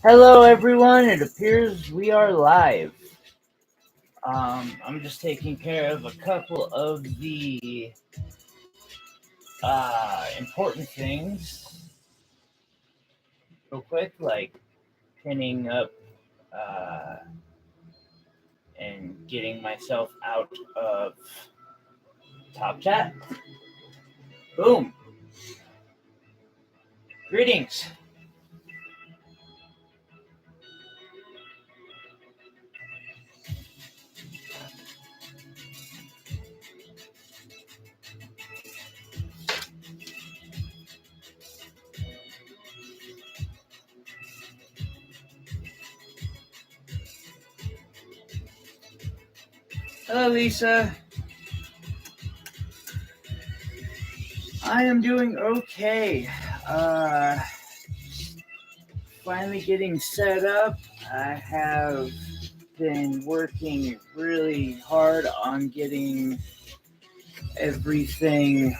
Hello, everyone. It appears we are live. I'm just taking care of a couple of the important things real quick, like pinning up and getting myself out of Top Chat. Boom. Greetings. Hello, Lisa. I am doing okay. Finally getting set up. I have been working really hard on getting everything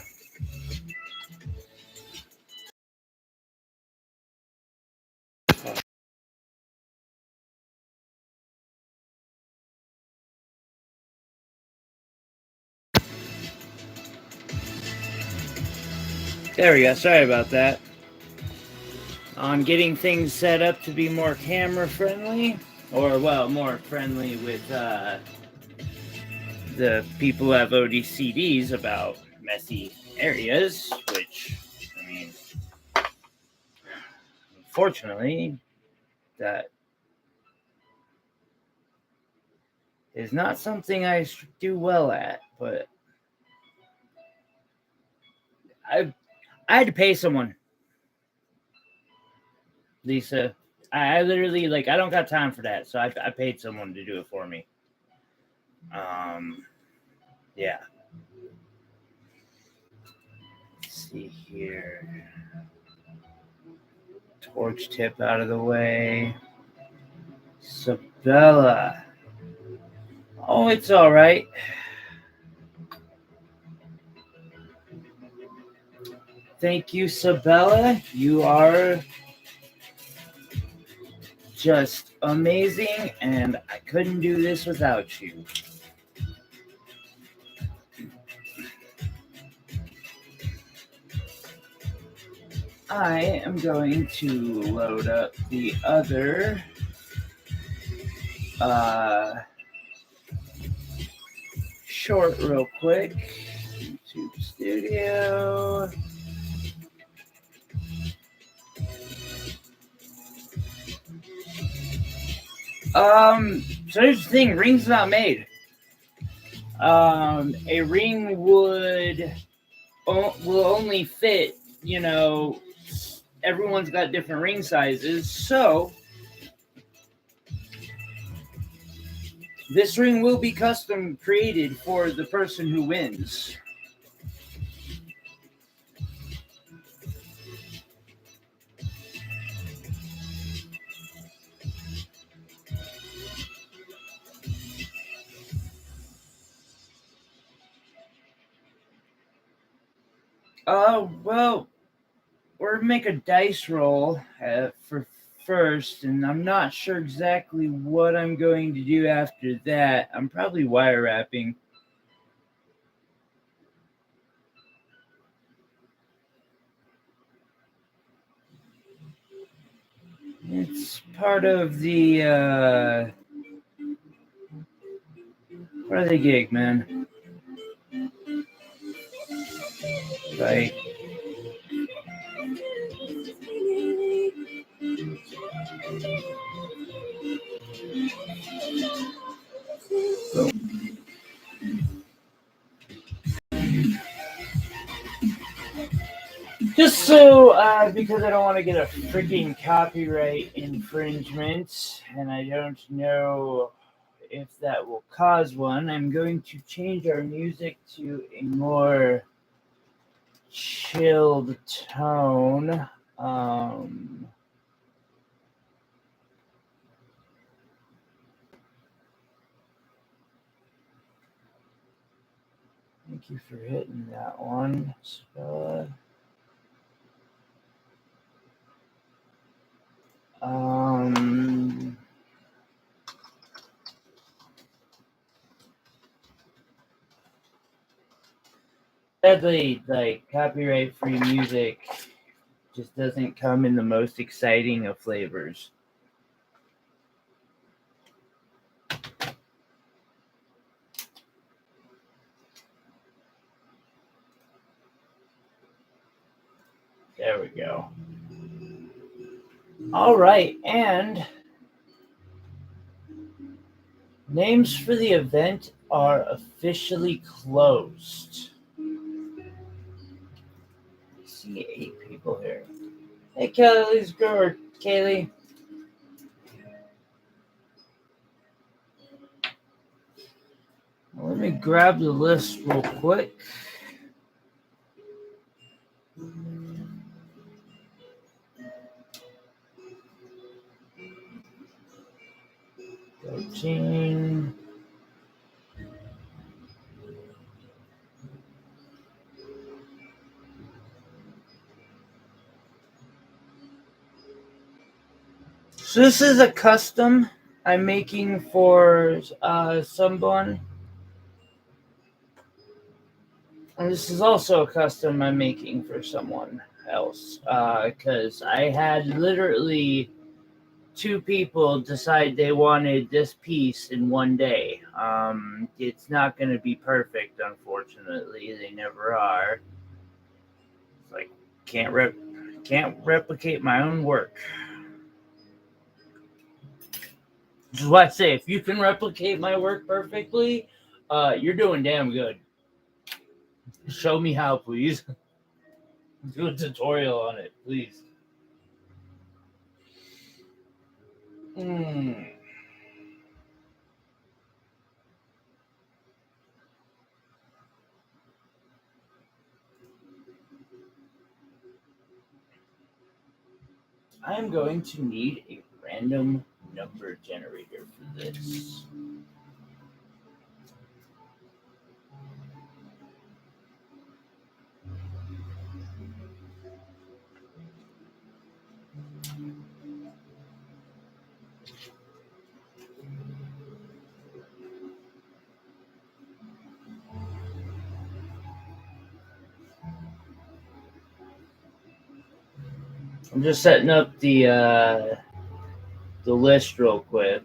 there we go. Sorry about that. On getting things set up to be more camera friendly, or well, more friendly with the people who have ODCDs about messy areas, which, I mean, unfortunately, that is not something I do well at, but I had to pay someone, Lisa. I literally, I don't got time for that, so I paid someone to do it for me. Yeah. Let's see here. Torch tip out of the way. Sabella. Oh, it's all right. Thank you, Sabella. You are just amazing, and I couldn't do this without you. I am going to load up the other short real quick. YouTube Studio. So here's the thing, ring's not made. A ring will only fit, everyone's got different ring sizes, so this ring will be custom created for the person who wins. Well, we're gonna make a dice roll for first, and I'm not sure exactly what I'm going to do after that. I'm probably wire wrapping. It's part of the gig, man. Right. Just so, because I don't want to get a freaking copyright infringement, and I don't know if that will cause one, I'm going to change our music to a more chilled tone. Thank you for hitting that one, Spella. Sadly, like copyright-free music just doesn't come in the most exciting of flavors. There we go. All right, and names for the event are officially closed. I see 8 people here. Hey, Kaylee's girl, or Kaylee. Let me grab the list real quick. $13. So this is a custom I'm making for someone. And this is also a custom I'm making for someone else. Because I had literally 2 people decide they wanted this piece in one day. It's not going to be perfect, unfortunately. They never are. It's like can't replicate my own work. Which is why I say, if you can replicate my work perfectly, you're doing damn good. Show me how, please. Do a tutorial on it, please. I'm going to need a random number generator for this. I'm just setting up the list real quick.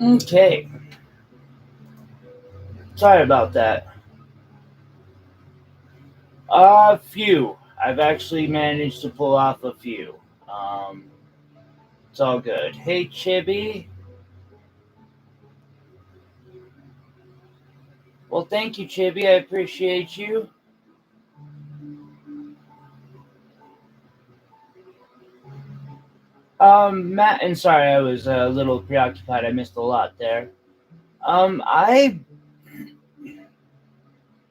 Okay. Sorry about that. A few. I've actually managed to pull off a few. It's all good. Hey, Chibi. Well, thank you, Chibi. I appreciate you. Matt, and sorry, I was a little preoccupied. I missed a lot there. I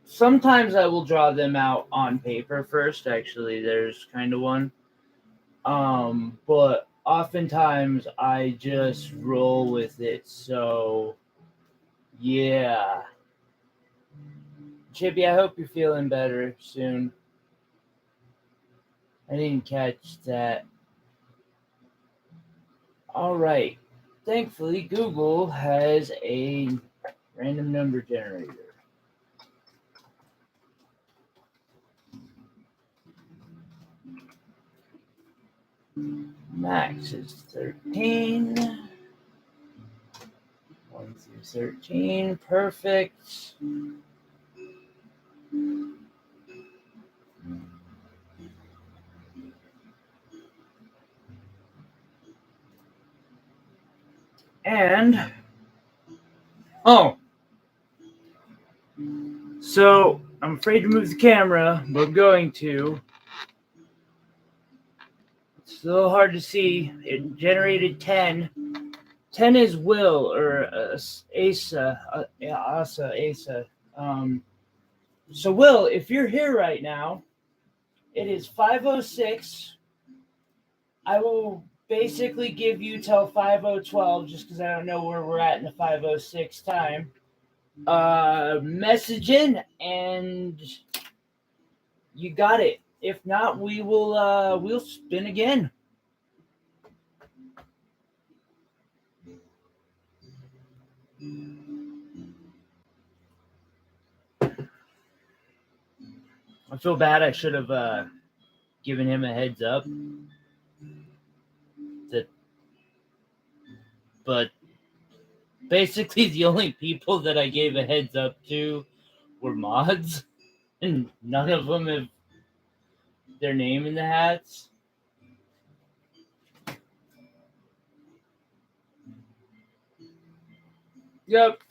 sometimes I will draw them out on paper first. Actually, there's kind of one. But oftentimes I just roll with it. So, yeah. Chippy, I hope you're feeling better soon. I didn't catch that. All right. Thankfully, Google has a random number generator. Max is 13. 1 through 13. Perfect. And so I'm afraid to move the camera, but I'm going to. It's a little hard to see. It generated 10. 10 is Will, or Asa. Asa. So, Will, if you're here right now, it is 5:06. I will basically give you till 5:12 just because I don't know where we're at in the 5:06 time. Message in and you got it. If not, we'll spin again. I feel bad. I should have given him a heads up. But basically, the only people that I gave a heads up to were mods, and none of them have their name in the hats. Yep.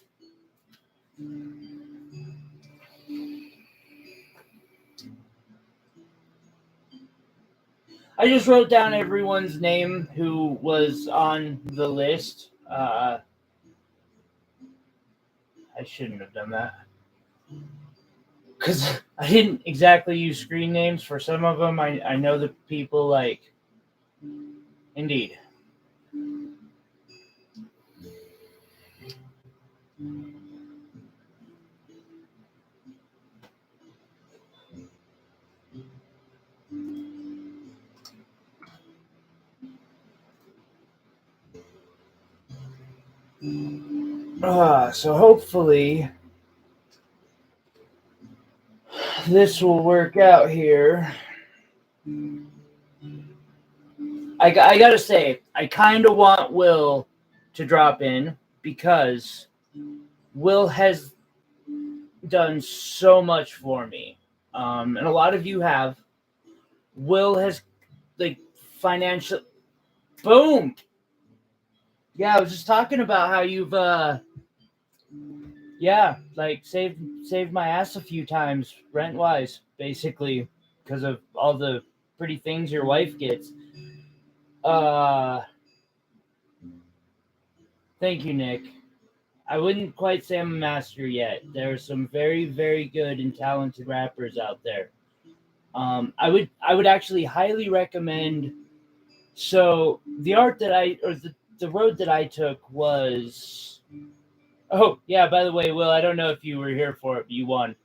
I just wrote down everyone's name who was on the list. I shouldn't have done that. Because I didn't exactly use screen names for some of them. I know the people like... Indeed. So hopefully this will work out here. I gotta say, I kind of want Will to drop in because Will has done so much for me. And a lot of you have. Will has, like, financial... Boom! Yeah, I was just talking about how you've, saved my ass a few times, rent-wise, basically, because of all the pretty things your wife gets. Thank you, Nick. I wouldn't quite say I'm a master yet. There are some very, very good and talented rappers out there. I would actually highly recommend. So the road that I took was. Oh yeah, by the way, Will, I don't know if you were here for it, but you won,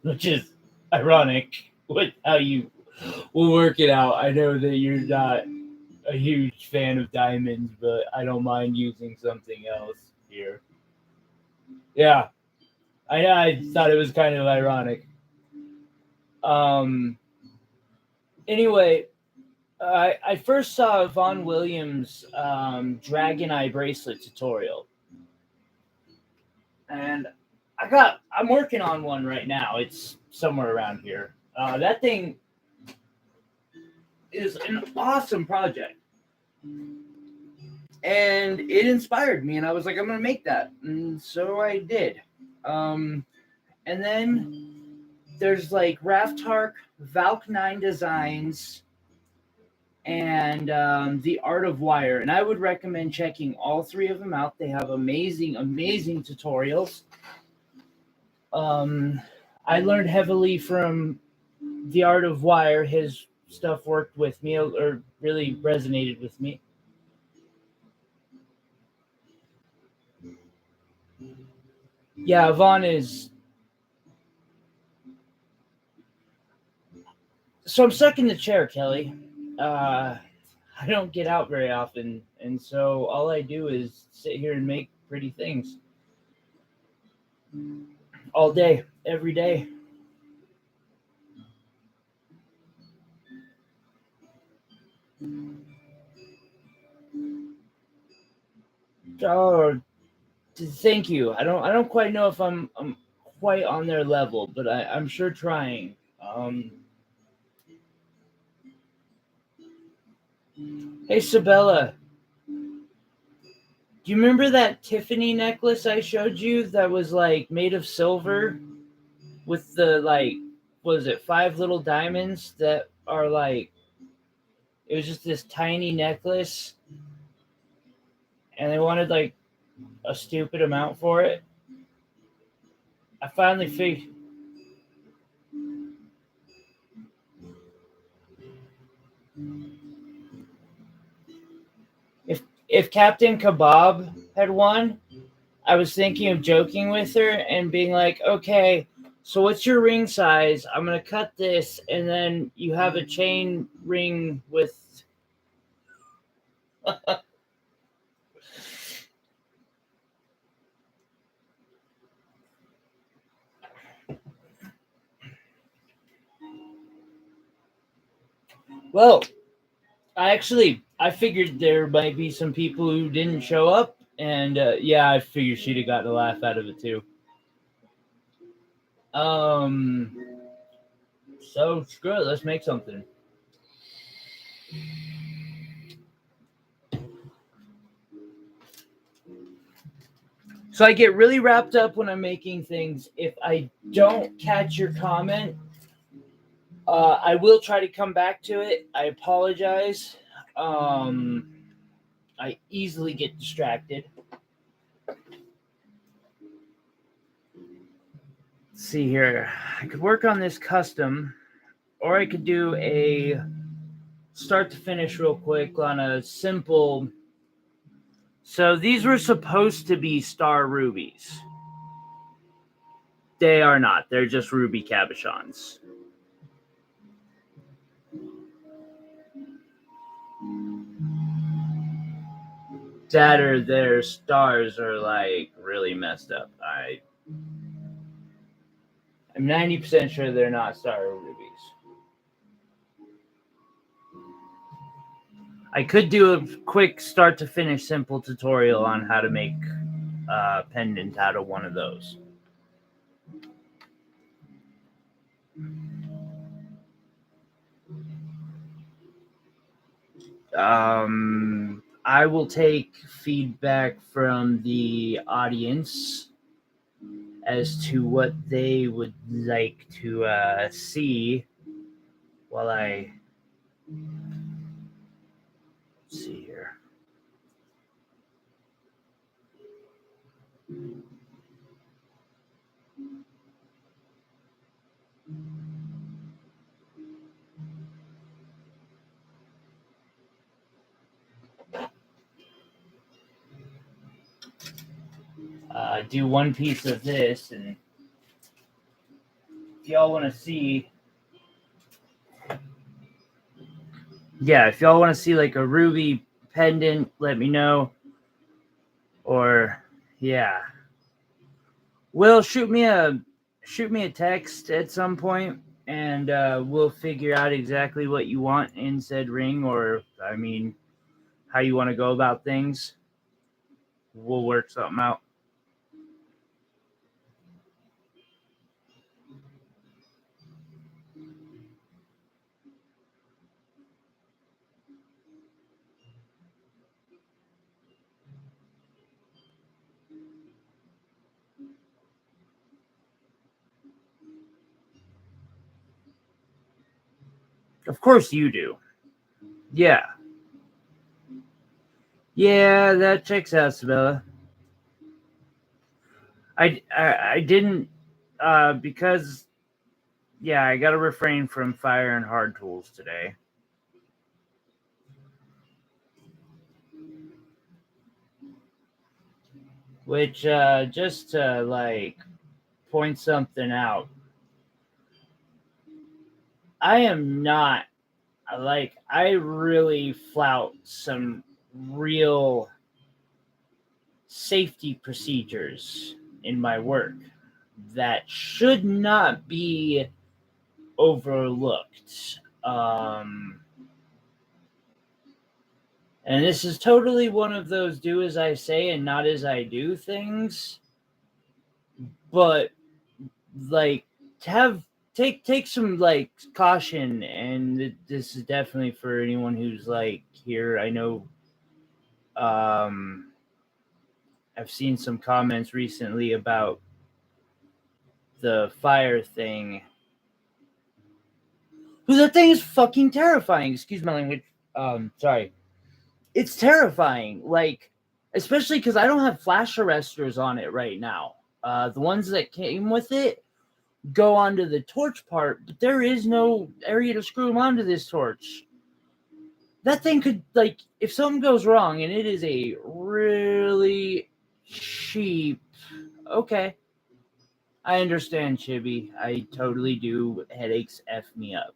which is ironic with how you will work it out. I know that you're not a huge fan of diamonds, but I don't mind using something else here. Yeah, I thought it was kind of ironic. Anyway, I first saw Vaughn Williams' Dragon Eye bracelet tutorial, and I'm working on one right now. It's somewhere around here. That thing is an awesome project, and it inspired me, and I was like, I'm gonna make that, and so I did. And then there's like Raftark, Valk 9 Designs, and The Art of Wire. And I would recommend checking all three of them out. They have amazing, amazing tutorials. I learned heavily from The Art of Wire. His stuff worked with me, or really resonated with me. Yeah, Vaughn is... So I'm stuck in the chair, Kelly. I don't get out very often, and so all I do is sit here and make pretty things. All day, every day. Oh, thank you. I don't quite know if I'm quite on their level, but I'm sure trying. Hey, Sabella. Do you remember that Tiffany necklace I showed you that was like made of silver with the like, was it 5 little diamonds that are like, it was just this tiny necklace and they wanted like a stupid amount for it? I finally figured. If Captain Kebab had won, I was thinking of joking with her and being like, okay, so what's your ring size? I'm going to cut this, and then you have a chain ring with. Well, I figured there might be some people who didn't show up, and yeah, I figured she'd have gotten a laugh out of it too. So screw it, let's make something. So I get really wrapped up when I'm making things. If I don't catch your comment, I will try to come back to it. I apologize. I easily get distracted. Let's see here. I could work on this custom, or I could do a start to finish real quick on a simple. So these were supposed to be star rubies. They are not. They're just ruby cabochons. That or their stars are like really messed up. I'm 90% sure they're not star rubies. I could do a quick start to finish simple tutorial on how to make a pendant out of one of those. I will take feedback from the audience as to what they would like to see while I see here. Do one piece of this, and if y'all want to see, yeah, if y'all want to see like a ruby pendant, let me know. Or yeah, Will, shoot me a text at some point, and we'll figure out exactly what you want in said ring, or I mean, how you want to go about things. We'll work something out. Of course you do. Yeah. Yeah, that checks out, Sabella. I didn't because yeah, I got to refrain from fire and hard tools today. Which just to like point something out, I am not like, I really flout some real safety procedures in my work that should not be overlooked. And this is totally one of those do as I say and not as I do things. But like, to have take some like caution, and this is definitely for anyone who's like here. I know I've seen some comments recently about the fire thing. The thing is fucking terrifying. Excuse my language. Sorry. It's terrifying. Like, especially because I don't have flash arresters on it right now. The ones that came with it go onto the torch part, but there is no area to screw them onto this torch. That thing could, like, if something goes wrong, and it is a really cheap. Okay. I understand, Chibi. I totally do. Headaches F me up.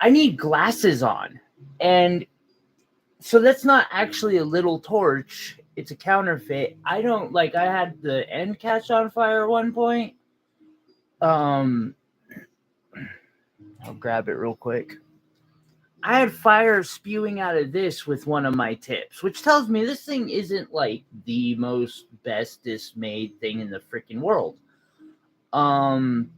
I need glasses on. And so that's not actually a little torch. It's a counterfeit. I don't, like, I had the end catch on fire at one point. I'll grab it real quick. I had fire spewing out of this with one of my tips, which tells me this thing isn't like the most bestest made thing in the freaking world. And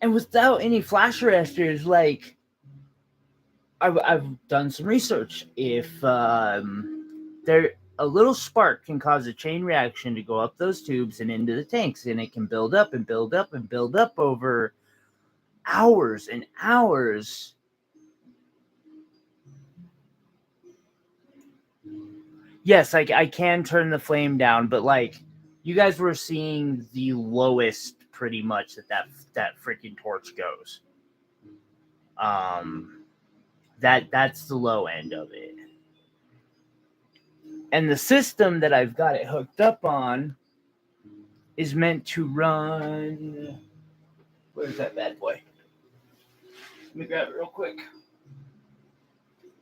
without any flash arresters, like, I've done some research. If there a little spark can cause a chain reaction to go up those tubes and into the tanks, and it can build up and build up and build up over hours and hours. Yes, I can turn the flame down, but like you guys were seeing the lowest pretty much that freaking torch goes. That's the low end of it. And the system that I've got it hooked up on is meant to run. Where's that bad boy? Let me grab it real quick.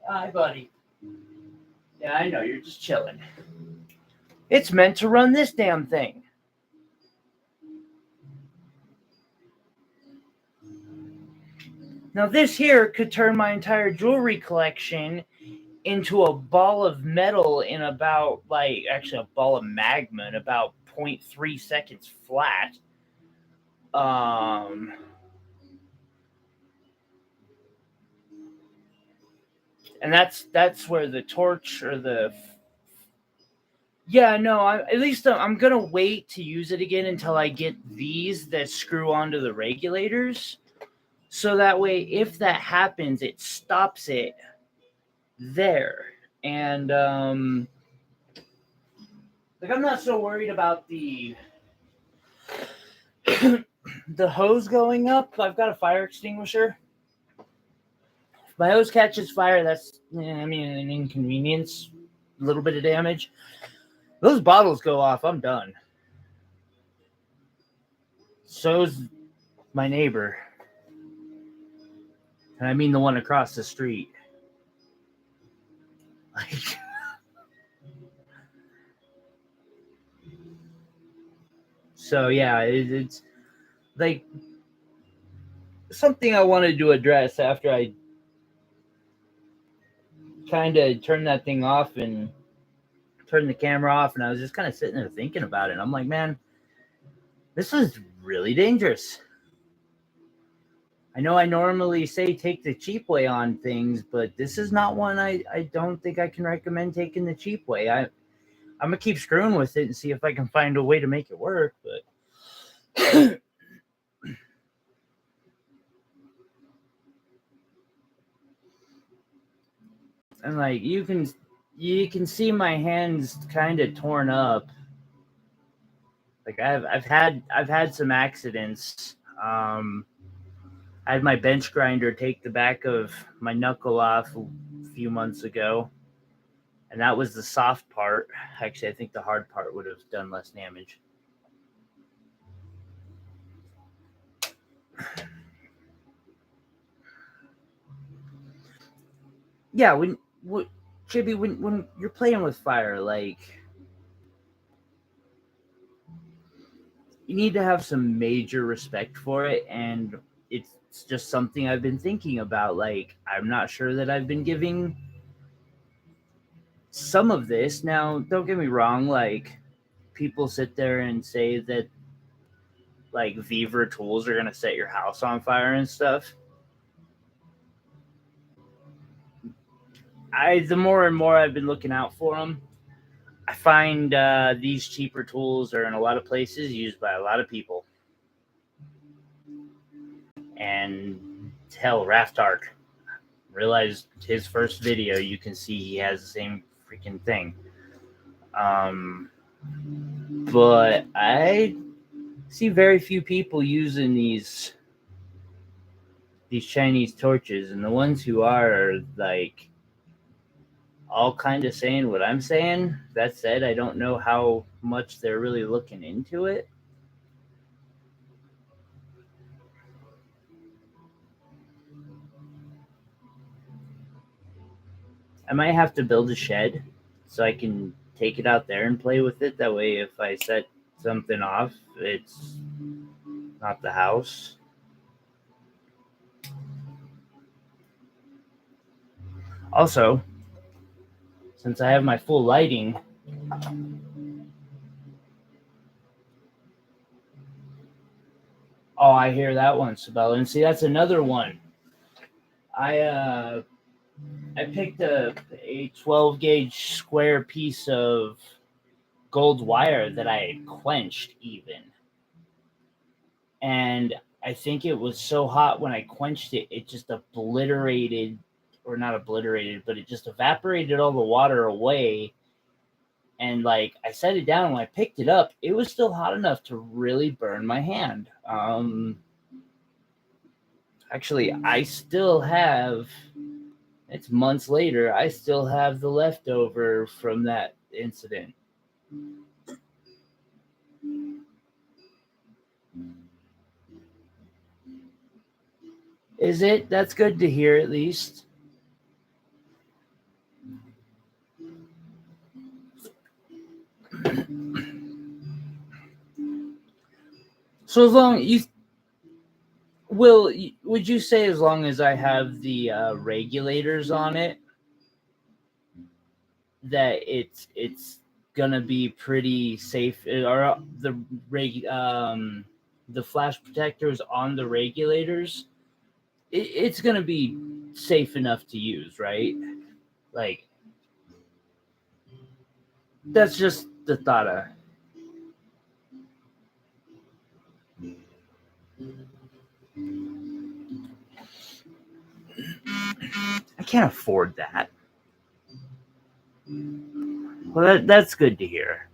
Hi, buddy. Yeah, I know, you're just chilling. It's meant to run this damn thing. Now, this here could turn my entire jewelry collection into a ball of metal in about, like, actually a ball of magma in about 0.3 seconds flat. And that's where the torch or the... Yeah, no, at least I'm going to wait to use it again until I get these that screw onto the regulators. So that way, if that happens, it stops it there. And, like, I'm not so worried about the the hose going up. I've got a fire extinguisher. If my hose catches fire, that's, I mean, an inconvenience, a little bit of damage. Those bottles go off, I'm done. So's my neighbor. And I mean the one across the street. Like, so yeah, it's like something I wanted to address after I kind of turned that thing off and turned the camera off, and I was just kind of sitting there thinking about it. And I'm like, man, this is really dangerous. I know I normally say take the cheap way on things, but this is not one I don't think I can recommend taking the cheap way. I'm going to keep screwing with it and see if I can find a way to make it work, but... And like you can see my hands kind of torn up. Like I've had some accidents. I had my bench grinder take the back of my knuckle off a few months ago, and that was the soft part. Actually, I think the hard part would have done less damage. Yeah, Chibi, when you're playing with fire, like, you need to have some major respect for it, and it's just something I've been thinking about. Like, I'm not sure that I've been giving some of this. Now, don't get me wrong, like people sit there and say that like Vivra tools are gonna set your house on fire and stuff. The more and more I've been looking out for them, I find these cheaper tools are in a lot of places used by a lot of people. And hell, Raftark realized his first video, you can see he has the same freaking thing. But I see very few people using these Chinese torches, and the ones who are like all kind of saying what I'm saying. That said, I don't know how much they're really looking into it. I might have to build a shed so I can take it out there and play with it. That way, if I set something off, it's not the house. Also, since I have my full lighting, oh, I hear that one, Sabella. And see, that's another one. I picked up a 12 gauge square piece of gold wire that I had quenched even. And I think it was so hot when I quenched it, it just obliterated, or not obliterated, but it just evaporated all the water away. And like I set it down, when I picked it up, it was still hot enough to really burn my hand. Actually, I still have, it's months later, I still have the leftover from that incident. Is it? That's good to hear, at least. So as long you would you say as long as I have the regulators on it, that it's gonna be pretty safe, or the flash protectors on the regulators, it's gonna be safe enough to use, right? Like, that's just the thought of. I can't afford that. Well, that's good to hear.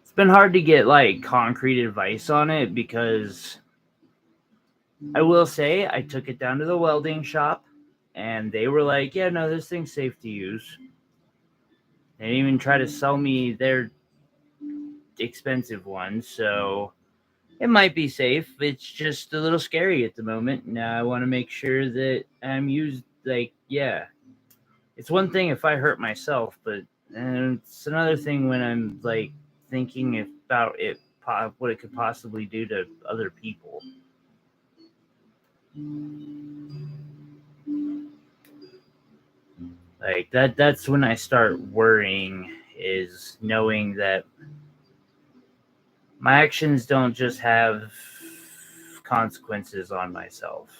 It's been hard to get like concrete advice on it, because I will say I took it down to the welding shop and they were like, yeah, no, this thing's safe to use. They didn't even try to sell me their expensive one, so it might be safe. It's just a little scary at the moment. Now I want to make sure that I'm used, like, yeah. It's one thing if I hurt myself, but it's another thing when I'm like thinking about it, what it could possibly do to other people. Like that's when I start worrying, is knowing that my actions don't just have consequences on myself.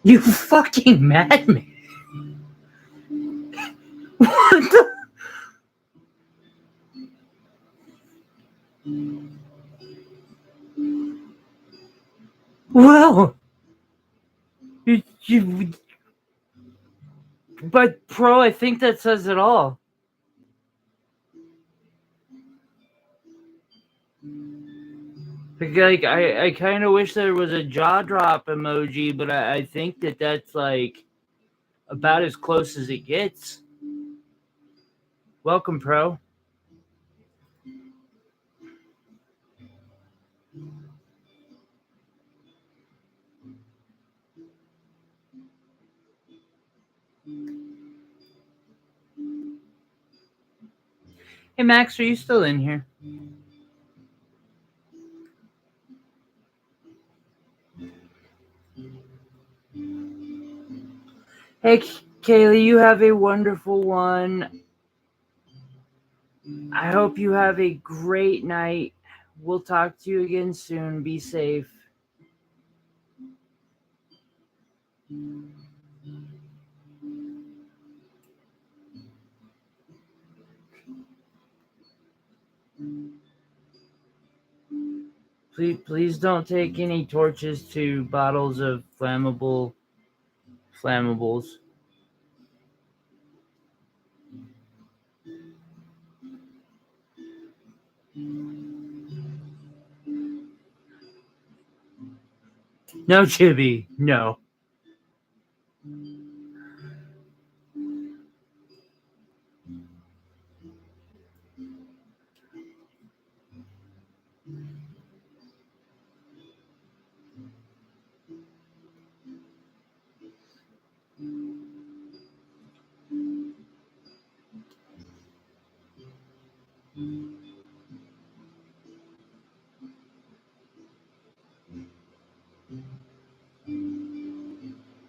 You fucking madman! What the? Well, but Pro, I think that says it all. Like, I kind of wish there was a jaw drop emoji, but I think that's like about as close as it gets. Welcome, Pro. Max, are you still in here? Hey, Kaylee, you have a wonderful one. I hope you have a great night. We'll talk to you again soon. Be safe. Please don't take any torches to bottles of flammables. No, Chibi, no.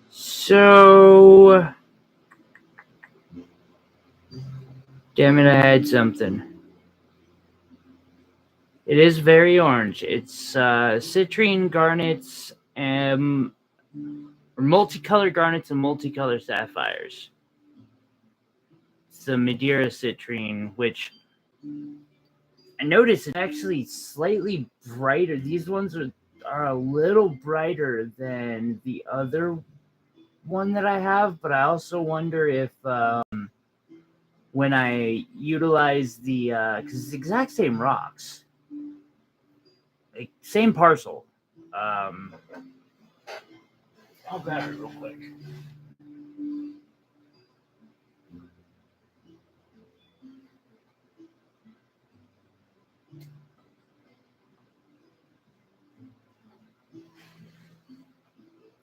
So, damn it, I had something. It is very orange. It's citrine garnets and multicolored garnets and multicolored sapphires. It's the Madeira citrine, which I noticed it's actually slightly brighter. These ones are a little brighter than the other one that I have, but I also wonder if when I utilize the because it's the exact same rocks, like same parcel. I'll grab it real quick.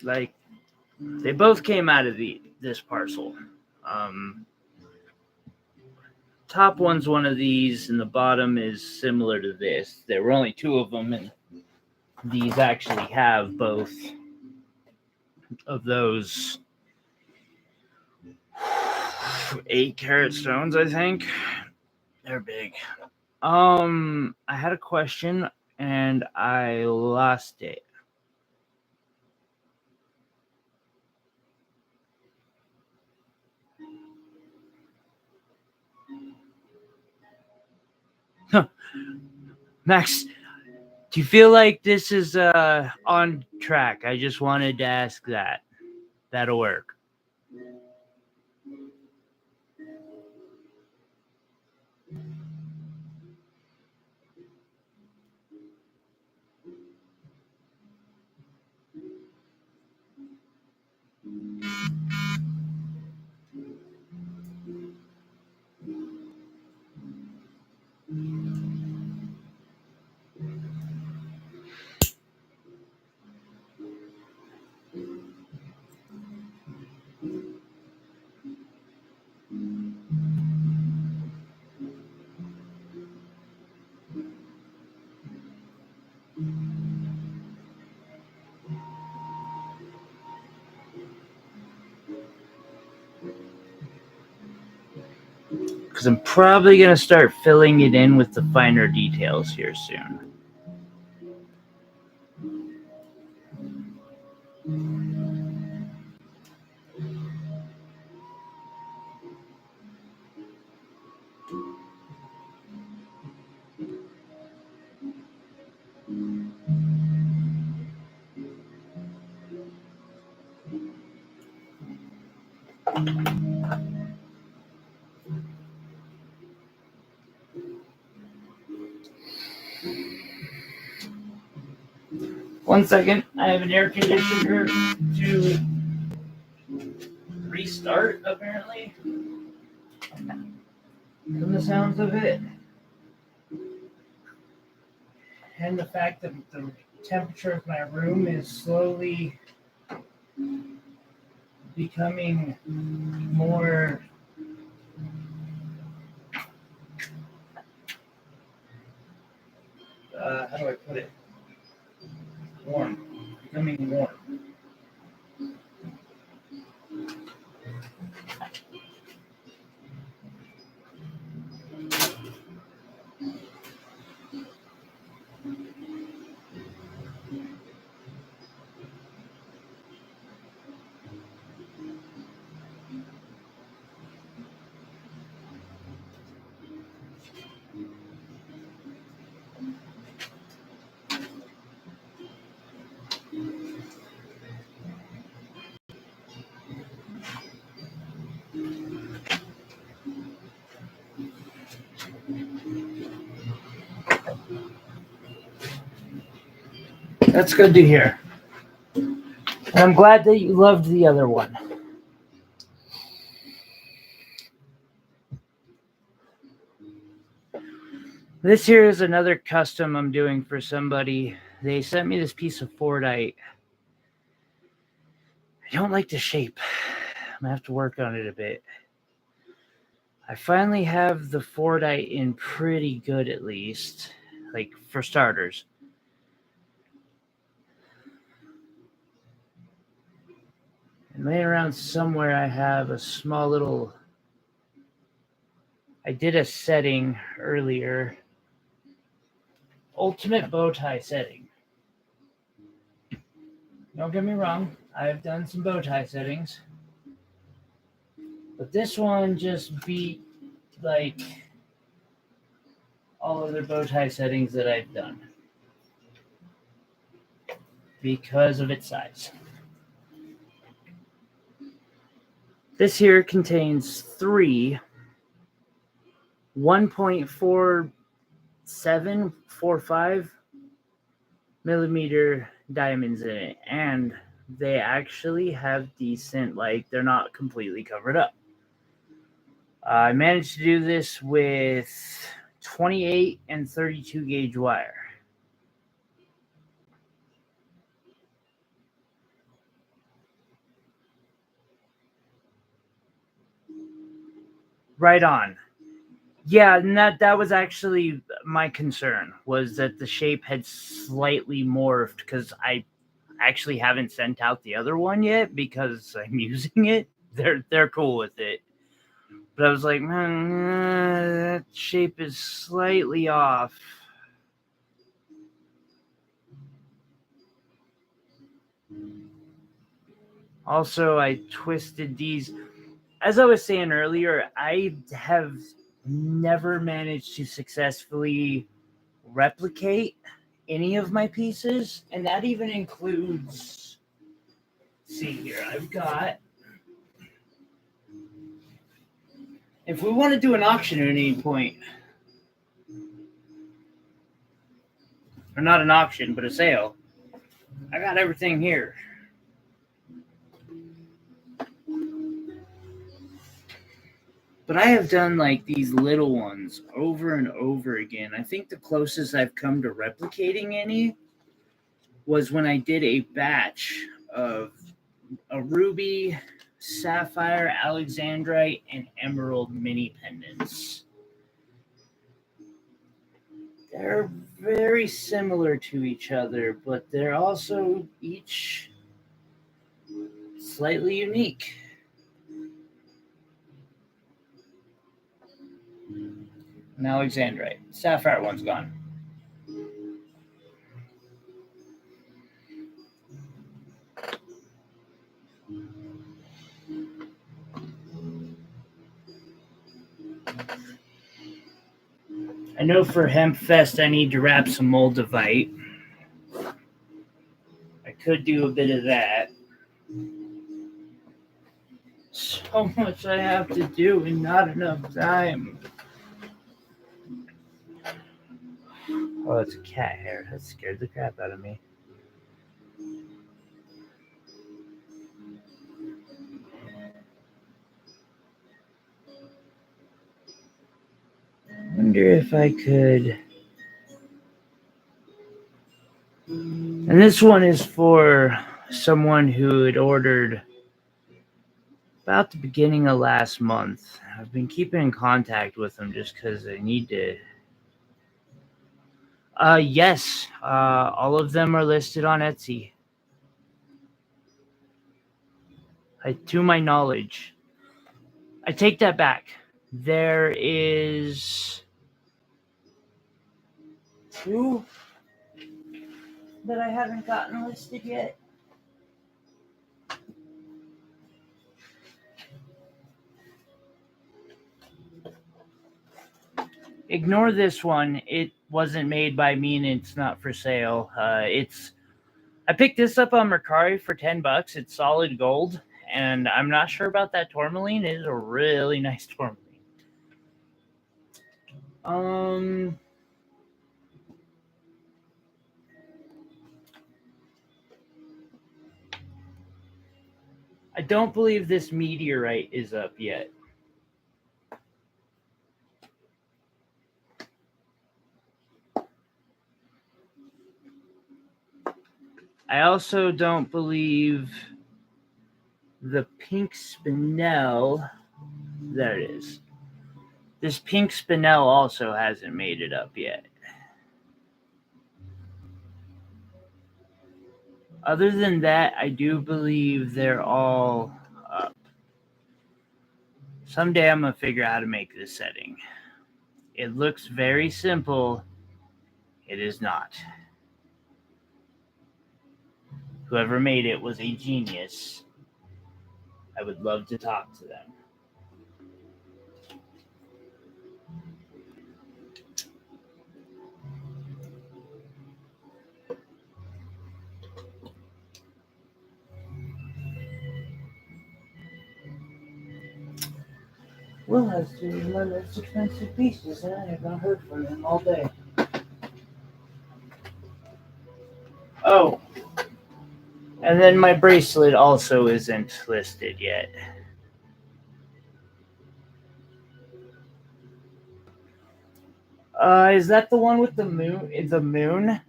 Like they both came out of this parcel. Top one's one of these, and the bottom is similar to this. There were only two of them, and these actually have both of those 8-carat stones, I think. They're big. I had a question and I lost it. Max, do you feel like this is on track? I just wanted to ask that. That'll work. Because I'm probably going to start filling it in with the finer details here soon. One second, I have an air conditioner to restart, apparently. From the sounds of it. And the fact that the temperature of my room is slowly becoming more how do I put it? Warm. Becoming warm. That's good to hear. And I'm glad that you loved the other one. This here is another custom I'm doing for somebody. They sent me this piece of Fordite. I don't like the shape. I'm going to have to work on it a bit. I finally have the Fordite in pretty good, at least, like for starters. And laying around somewhere, I have a small little. I did a setting earlier. Ultimate bow tie setting. Don't get me wrong, I've done some bow tie settings. But this one just beat like all other bow tie settings that I've done because of its size. This here contains 3 1.4745 millimeter diamonds in it, and they actually have decent, like, they're not completely covered up. I managed to do this with 28 and 32 gauge wire. Right on. Yeah, and that was actually my concern, was that the shape had slightly morphed, because I actually haven't sent out the other one yet because I'm using it. They're cool with it. But I was like, man, that shape is slightly off. Also, I twisted these. As I was saying earlier, I have never managed to successfully replicate any of my pieces, and that even includes, see here, I've got, if we want to do an auction at any point, or not an auction, but a sale, I got everything here. But I have done like these little ones over and over again. I think the closest I've come to replicating any was when I did a batch of a ruby, sapphire, alexandrite, and emerald mini pendants. They're very similar to each other, but they're also each slightly unique. An alexandrite. Sapphire one's gone. I know for Hemp Fest I need to wrap some moldavite. I could do a bit of that. So much I have to do and not enough time. Oh, it's a cat hair. That scared the crap out of me. I wonder if I could. And this one is for someone who had ordered about the beginning of last month. I've been keeping in contact with them just because I need to Yes. All of them are listed on Etsy. To my knowledge. I take that back. There is 2 that I haven't gotten listed yet. Ignore this one. It wasn't made by me and it's not for sale. I picked this up on Mercari for $10. It's solid gold, and I'm not sure about that tourmaline. It is a really nice tourmaline. I don't believe this meteorite is up yet. I also don't believe the pink spinel. There it is. This pink spinel also hasn't made it up yet. Other than that, I do believe they're all up. Someday I'm going to figure out how to make this setting. It looks very simple. It is not. Whoever made it was a genius. I would love to talk to them. Will has to be my most expensive pieces, and I have not heard from him all day. Oh, and then my bracelet also isn't listed yet. Is that the one with the moon? The moon?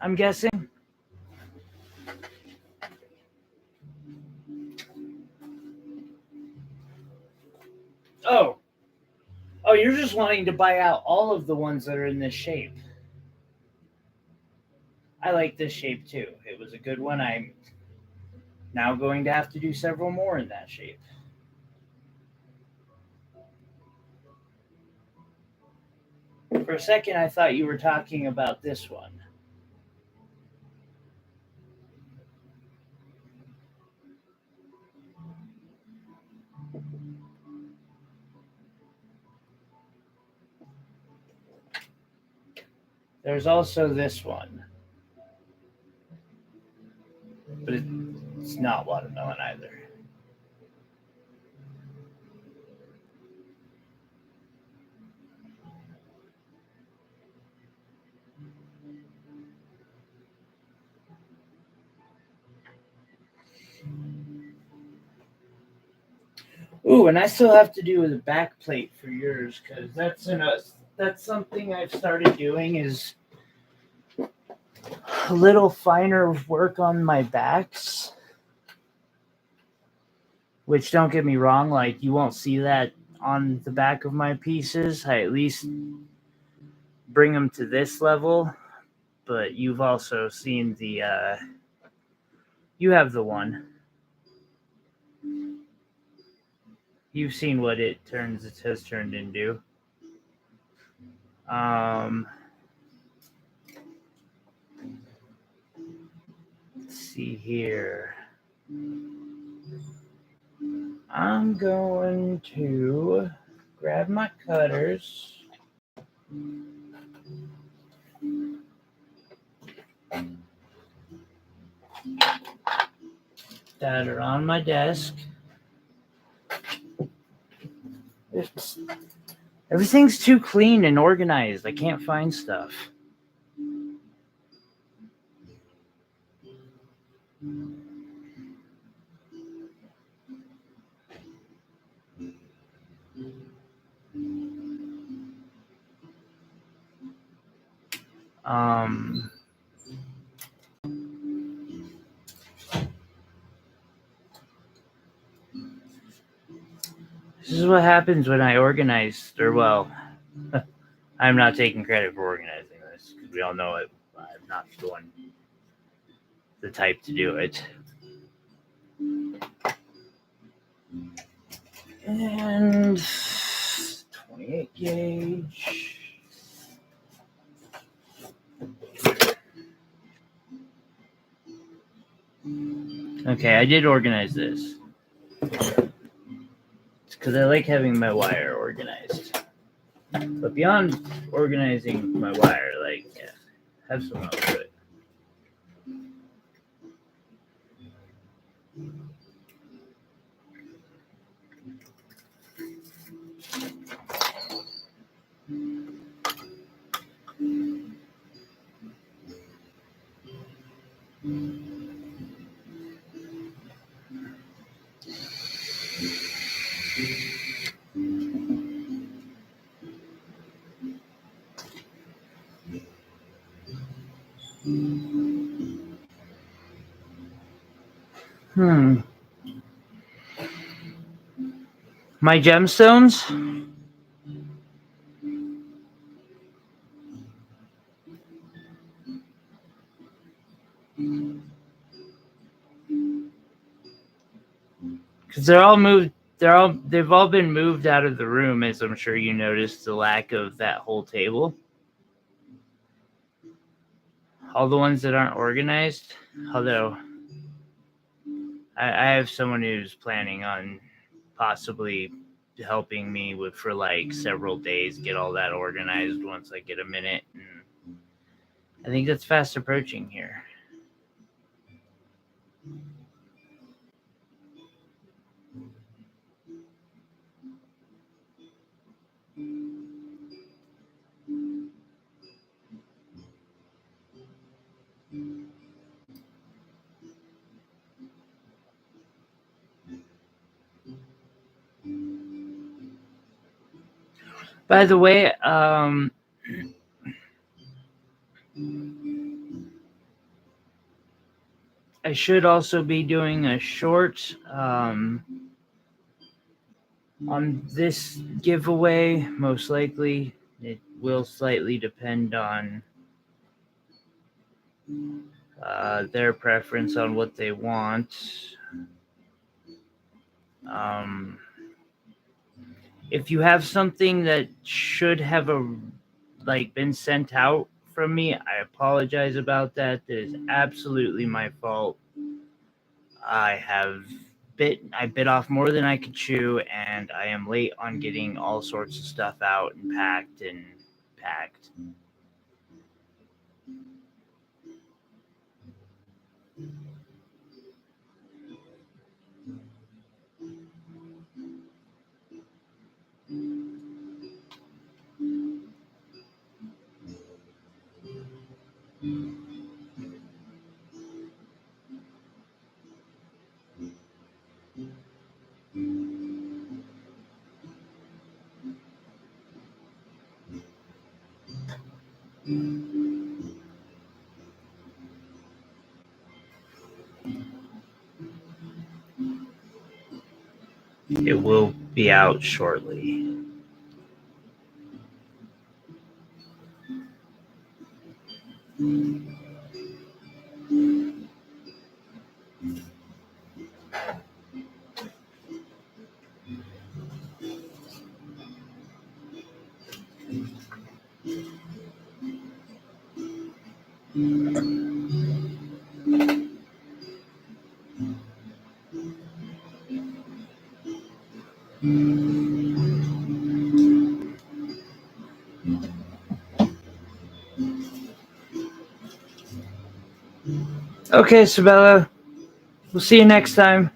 I'm guessing. Oh, you're just wanting to buy out all of the ones that are in this shape. I like this shape too. It was a good one. I'm now going to have to do several more in that shape. For a second, I thought you were talking about this one. There's also this one. But it's not watermelon either. Ooh, and I still have to do the back plate for yours because that's something I've started doing is a little finer work on my backs. Which, don't get me wrong, like you won't see that on the back of my pieces. I at least bring them to this level, but you've also seen the you have the one. You've seen what it has turned into. Let's see here. I'm going to grab my cutters. That are on my desk. Everything's too clean and organized. I can't find stuff. This is is what happens when I organize, or well, I'm not taking credit for organizing this, because we all know it. I'm not the type to do it. And 28 gauge. Okay, I did organize this. It's because I like having my wire organized. But beyond organizing my wire, have some else to it. My gemstones? Because they've all been moved out of the room, as I'm sure you noticed the lack of that whole table. All the ones that aren't organized, although I have someone who's planning on possibly helping me for several days get all that organized once I get a minute. And I think that's fast approaching here. By the way, I should also be doing a short on this giveaway. Most likely, it will slightly depend on their preference on what they want. If you have something that should have been sent out from me, I apologize about that. That is absolutely my fault. I bit off more than I could chew, and I am late on getting all sorts of stuff out and packed. It will be out shortly. Okay, Sabella. We'll see you next time.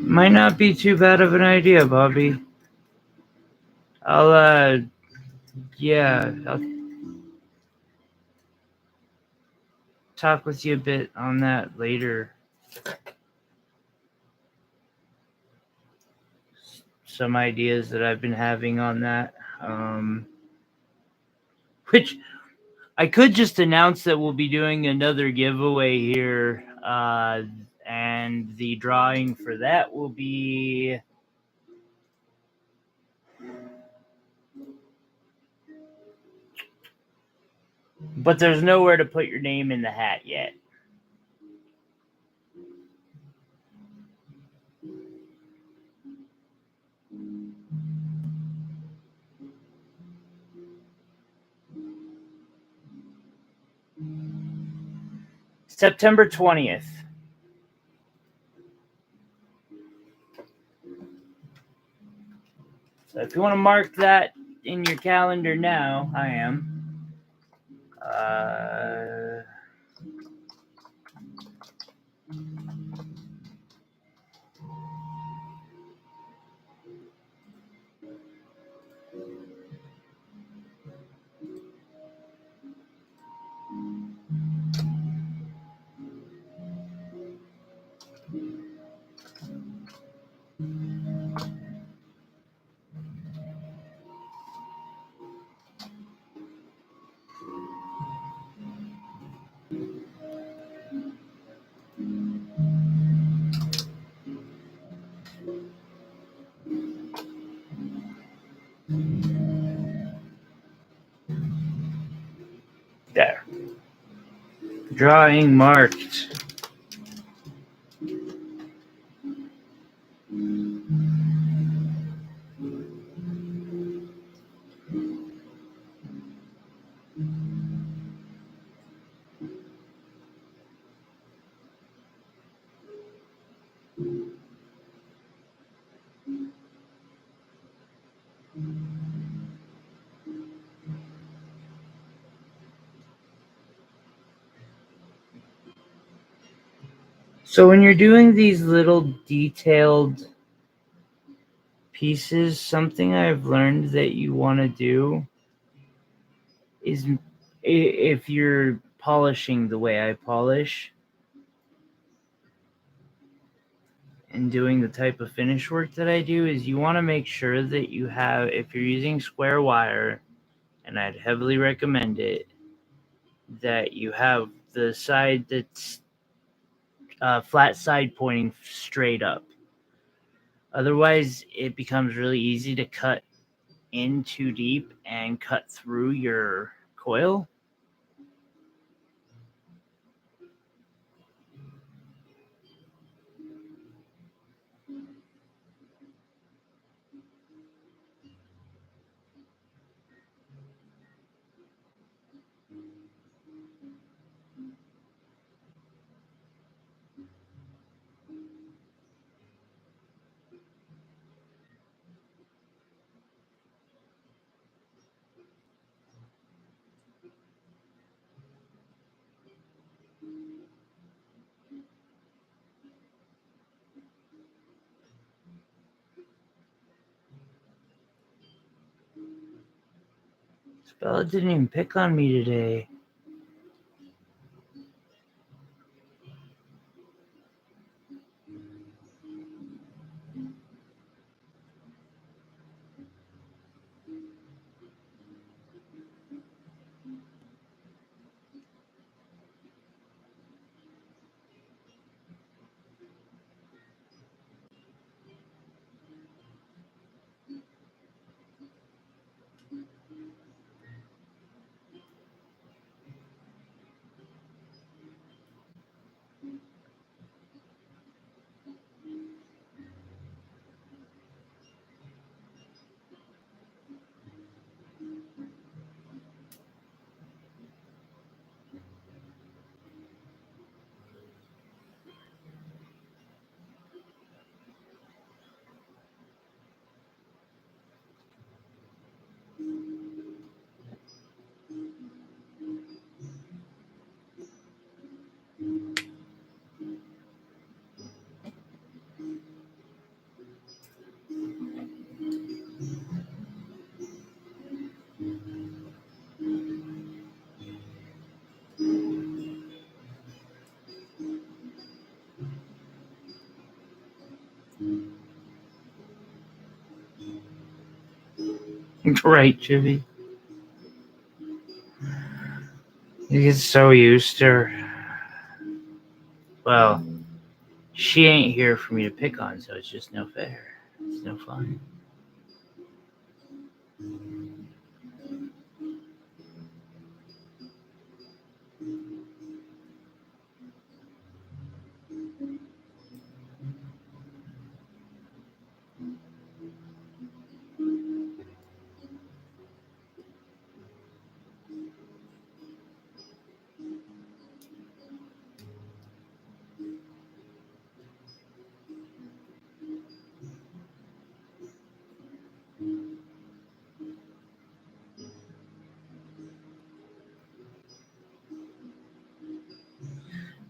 Might not be too bad of an idea, Bobby. I'll talk with you a bit on that later. some ideas that I've been having on that. Which I could just announce that we'll be doing another giveaway here, and the drawing for that will be but there's nowhere to put your name in the hat yet. September 20th. So if you want to mark that in your calendar now, I am. There. Drawing marked. So when you're doing these little detailed pieces, something I've learned that you want to do is, if you're polishing the way I polish and doing the type of finish work that I do, is you want to make sure that you have, if you're using square wire, and I'd heavily recommend it, that you have the side that's flat side pointing straight up. Otherwise, it becomes really easy to cut in too deep and cut through your coil. Bella didn't even pick on me today. Right, Chibi. You get so used to her. Well, she ain't here for me to pick on, so it's just no fair. It's no fun.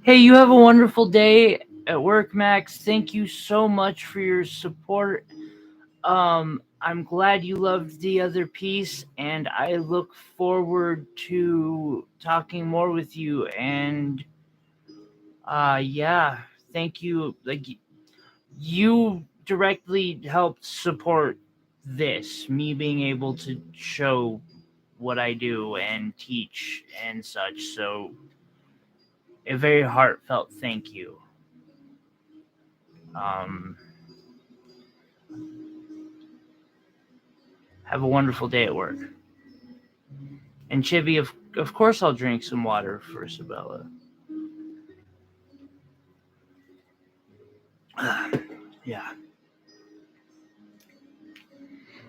Hey, you have a wonderful day at work, Max. Thank you so much for your support. I'm glad you loved the other piece, and I look forward to talking more with you. And yeah, thank you. Like, you directly helped support this, me being able to show what I do and teach and such. So, a very heartfelt thank you. Um, have a wonderful day at work. And Chibi, of course, I'll drink some water for Isabella. Yeah.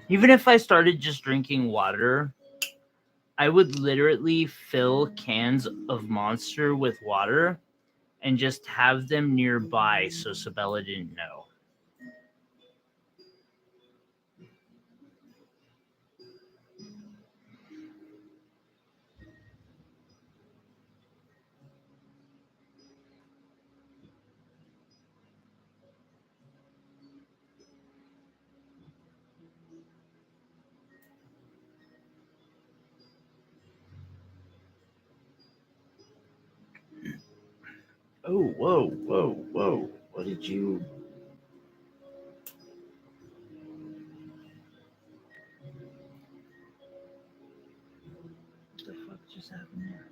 Even if I started just drinking water, I would literally fill cans of Monster with water and just have them nearby so Isabella didn't know. Oh, whoa, whoa, whoa. What did you... What the fuck just happened there?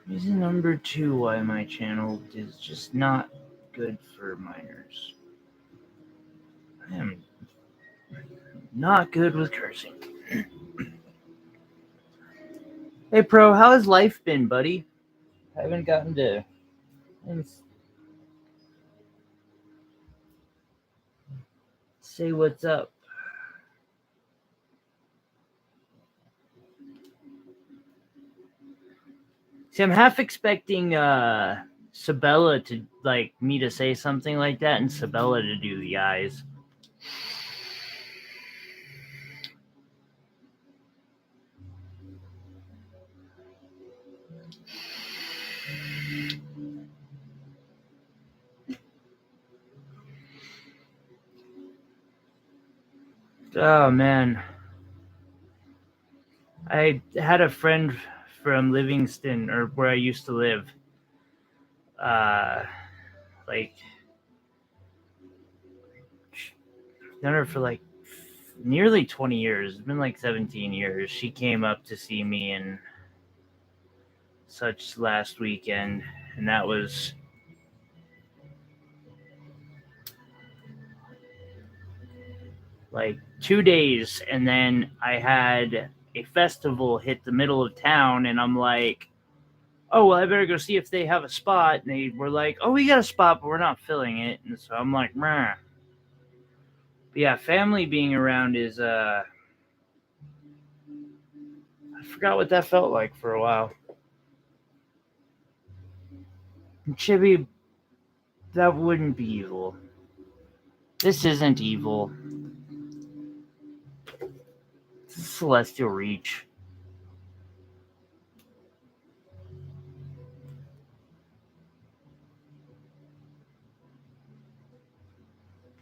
Reason number 2 why my channel is just not good for minors. I am not good with cursing. Hey, Pro, how has life been, buddy? I haven't gotten to say what's up. See, I'm half expecting Sabella to like me to say something like that and Sabella to do the eyes. Oh man. I had a friend from Livingston, or where I used to live. Like, known her for like nearly 20 years. It's been like 17 years. She came up to see me and such last weekend, and that was like 2 days. And then I had a festival hit the middle of town, and I'm like, oh, well, I better go see if they have a spot. And they were like, oh, we got a spot, but we're not filling it. And so I'm like, meh. But yeah, family being around is, I forgot what that felt like for a while. And Chibi, that wouldn't be evil. This isn't evil. This is Celestial Reach.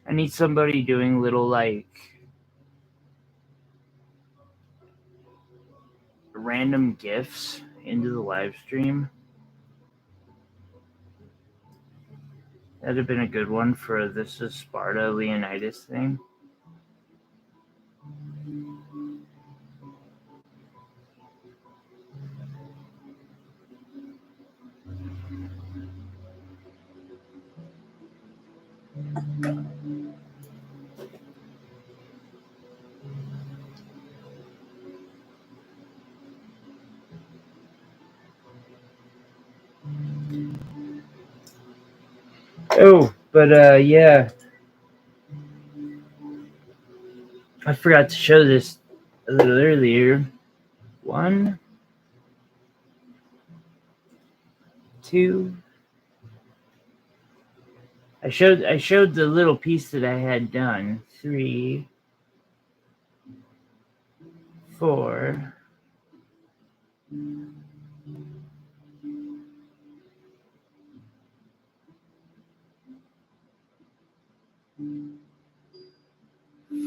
I need somebody doing little, like, random gifts into the live stream. That'd have been a good one for this is Sparta Leonidas thing. Oh, but yeah, I forgot to show this a little earlier. 1, 2. I showed the little piece that I had done. 3, 4.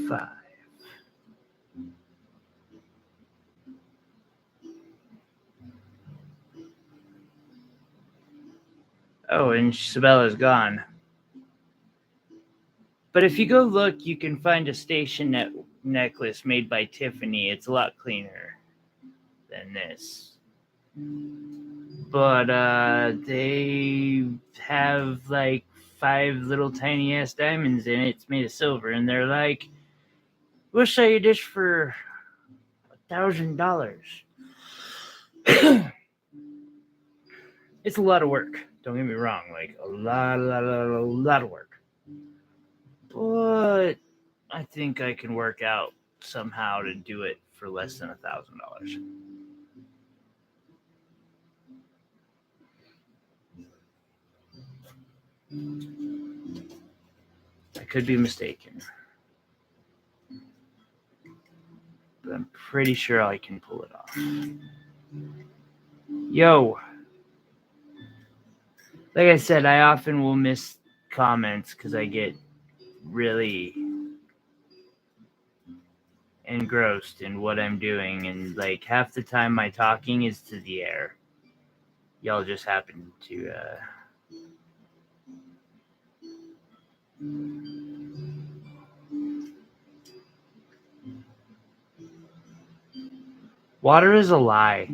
5. Oh, and Sabella's gone. But if you go look, you can find a station necklace made by Tiffany. It's a lot cleaner than this. But they have like 5 little tiny ass diamonds in it. It's made of silver, and they're like, "We'll sell you this for $1,000." It's a lot of work. Don't get me wrong, like a lot of work. But I think I can work out somehow to do it for less than $1,000. I could be mistaken, but I'm pretty sure I can pull it off. Yo, like I said, I often will miss comments because I get really engrossed in what I'm doing, and like half the time my talking is to the air. Y'all just happen to water is a lie.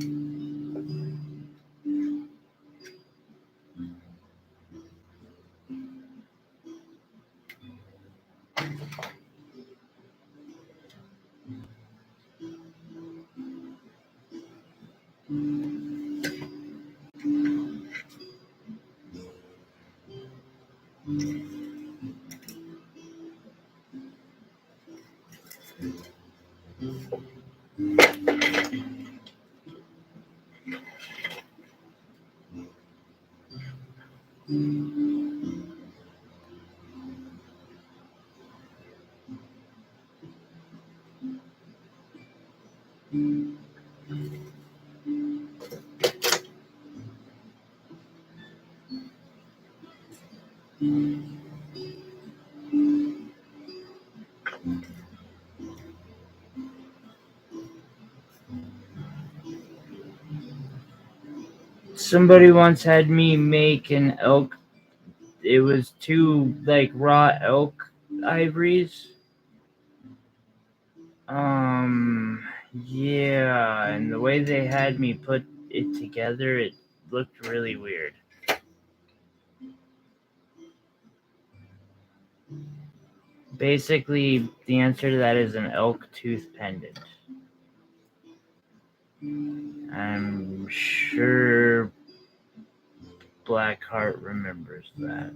Somebody once had me make an elk. It was 2 like raw elk ivories. Yeah, and the way they had me put it together, it looked really weird. Basically, the answer to that is an elk tooth pendant. I'm sure Blackheart remembers that.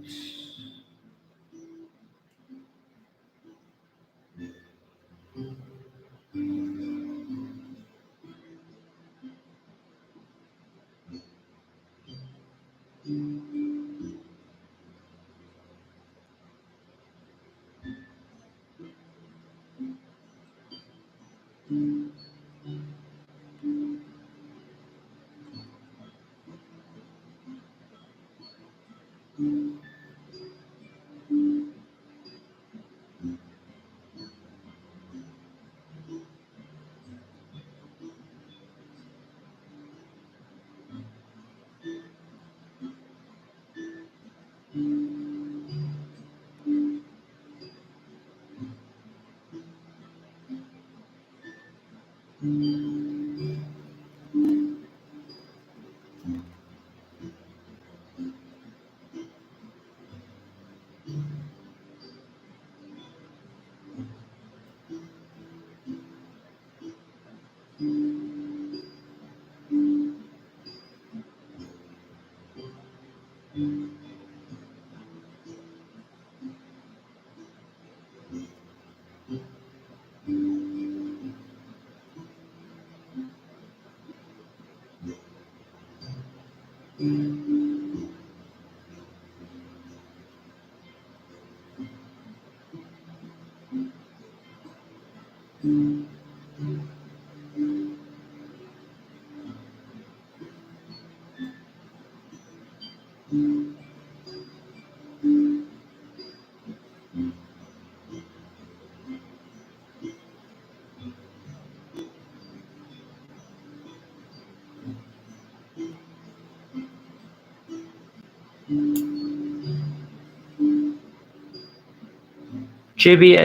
Chibi,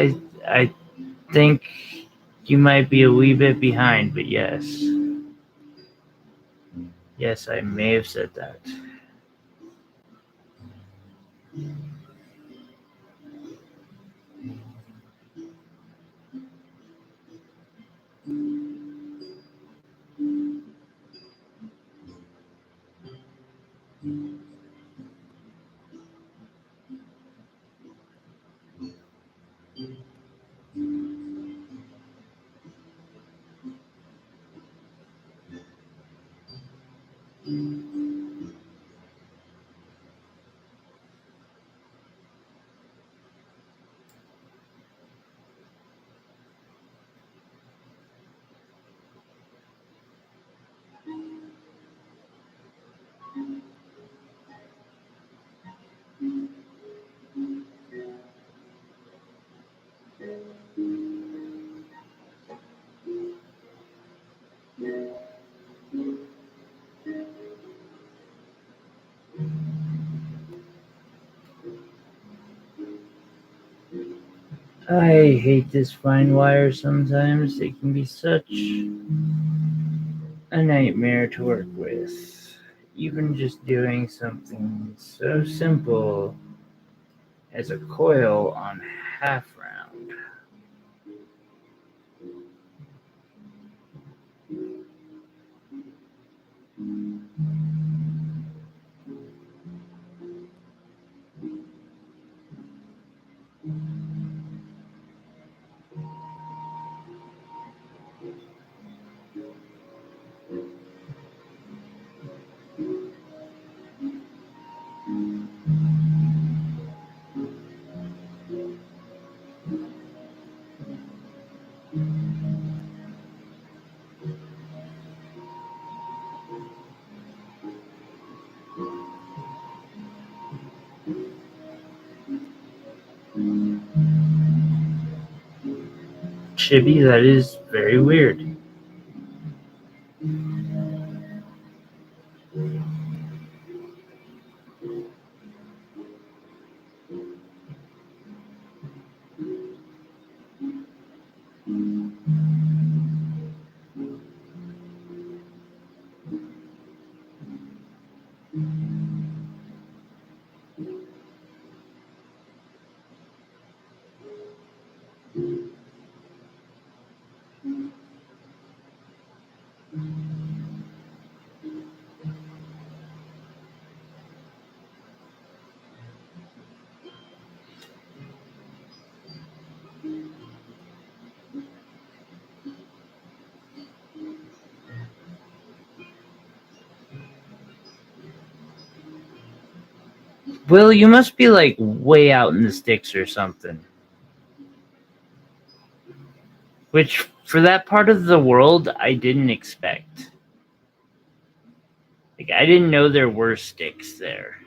I think you might be a wee bit behind, but yes. Yes, I may have said that. I hate this fine wire sometimes. It can be such a nightmare to work with. Even just doing something so simple as a coil on half round. Chibi, that is very weird. Will, you must be like way out in the sticks or something. Which, for that part of the world, I didn't expect. Like, I didn't know there were sticks there.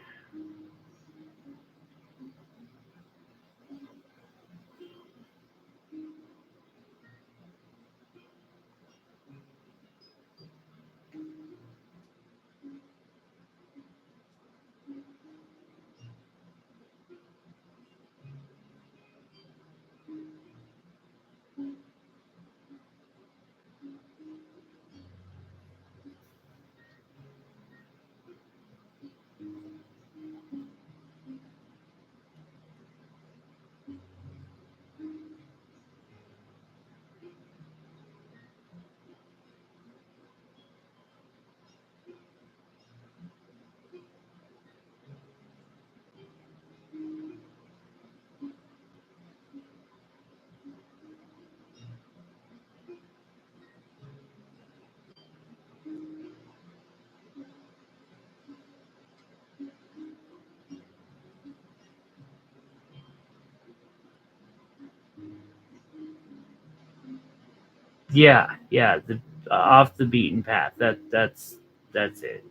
Yeah, the off the beaten path. That's it.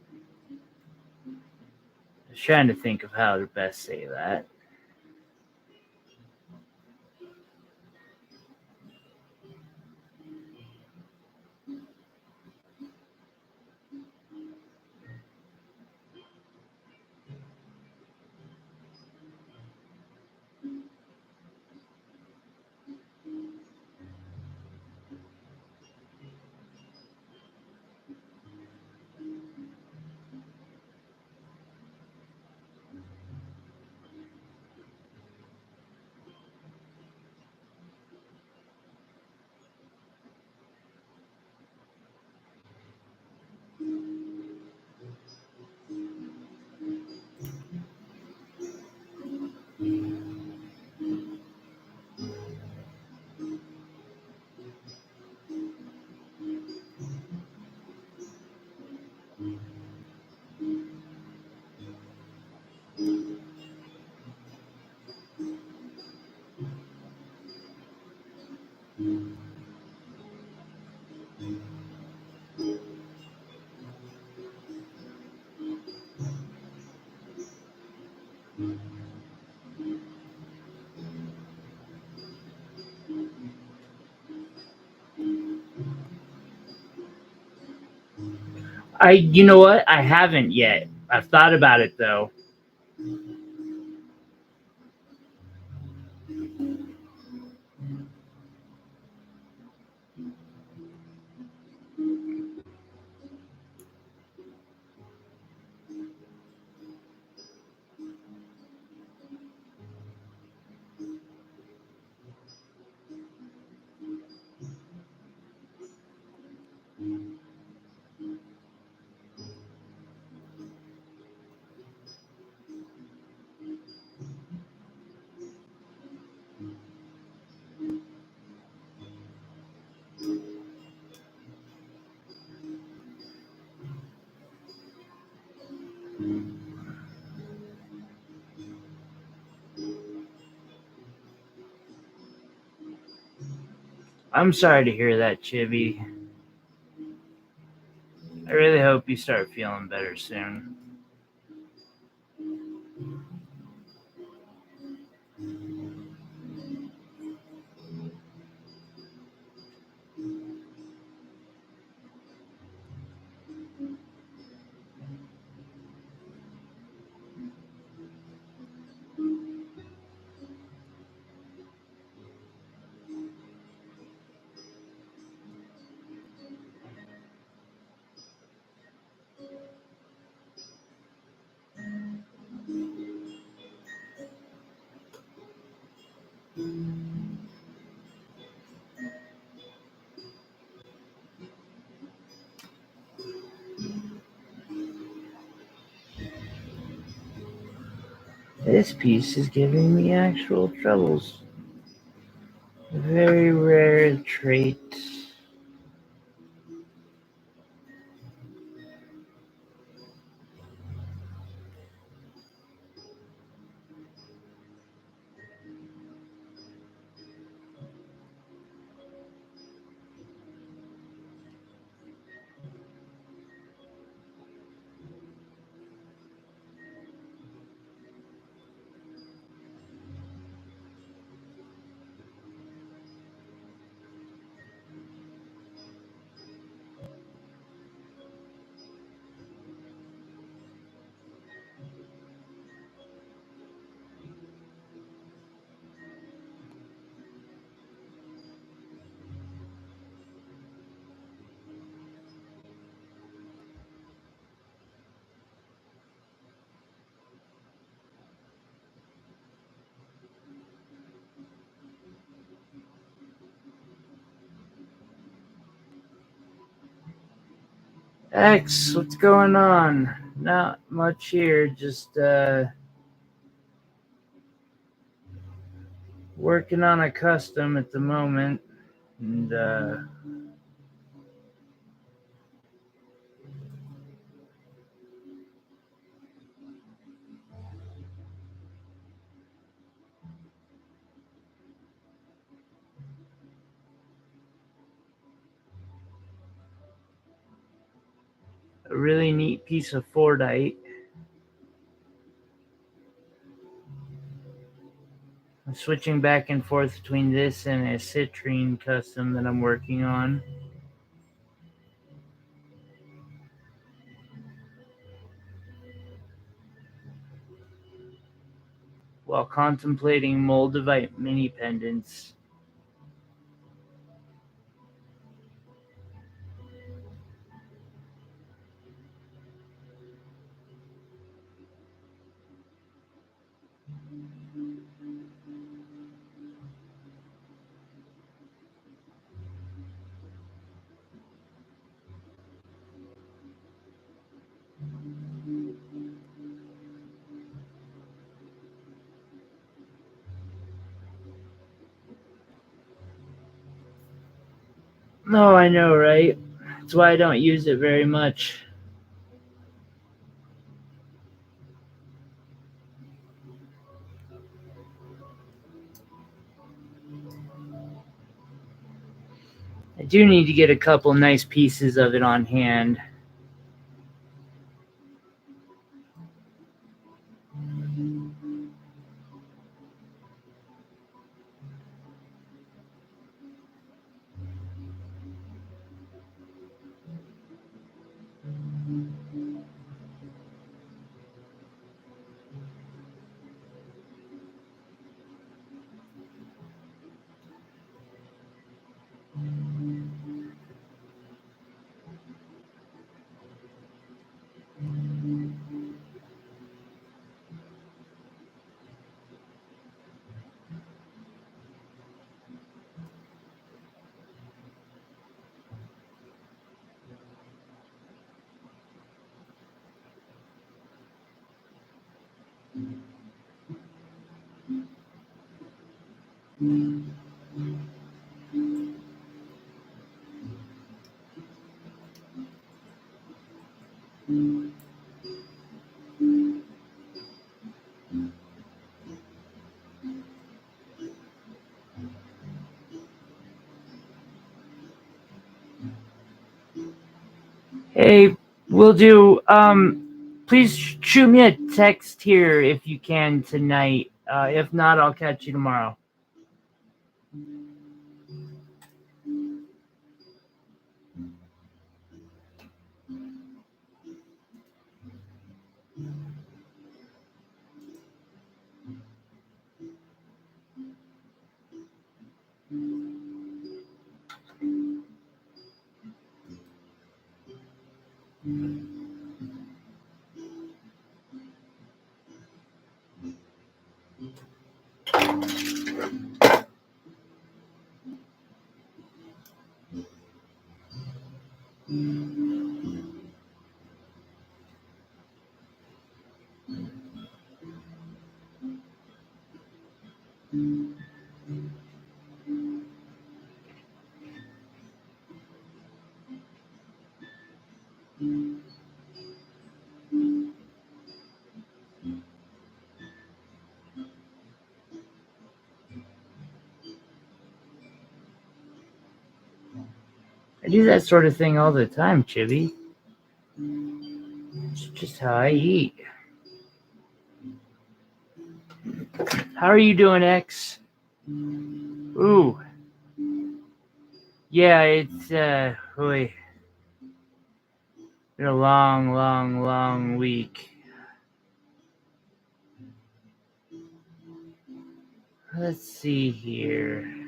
I was trying to think of how to best say that. You know what? I haven't yet. I've thought about it though. I'm sorry to hear that, Chibi. I really hope you start feeling better soon. This piece is giving me actual troubles. A very rare trait. X, what's going on? Not much here, just working on a custom at the moment. And a really neat piece of Fordite. I'm switching back and forth between this and a citrine custom that I'm working on. While contemplating Moldavite mini pendants. No, I know, right? That's why I don't use it very much. I do need to get a couple nice pieces of it on hand. Hey, will do. Please shoot me a text here if you can tonight. If not, I'll catch you tomorrow. I do that sort of thing all the time, Chibi. It's just how I eat. How are you doing, X? Ooh. Yeah, it's boy, been a long week. Let's see here.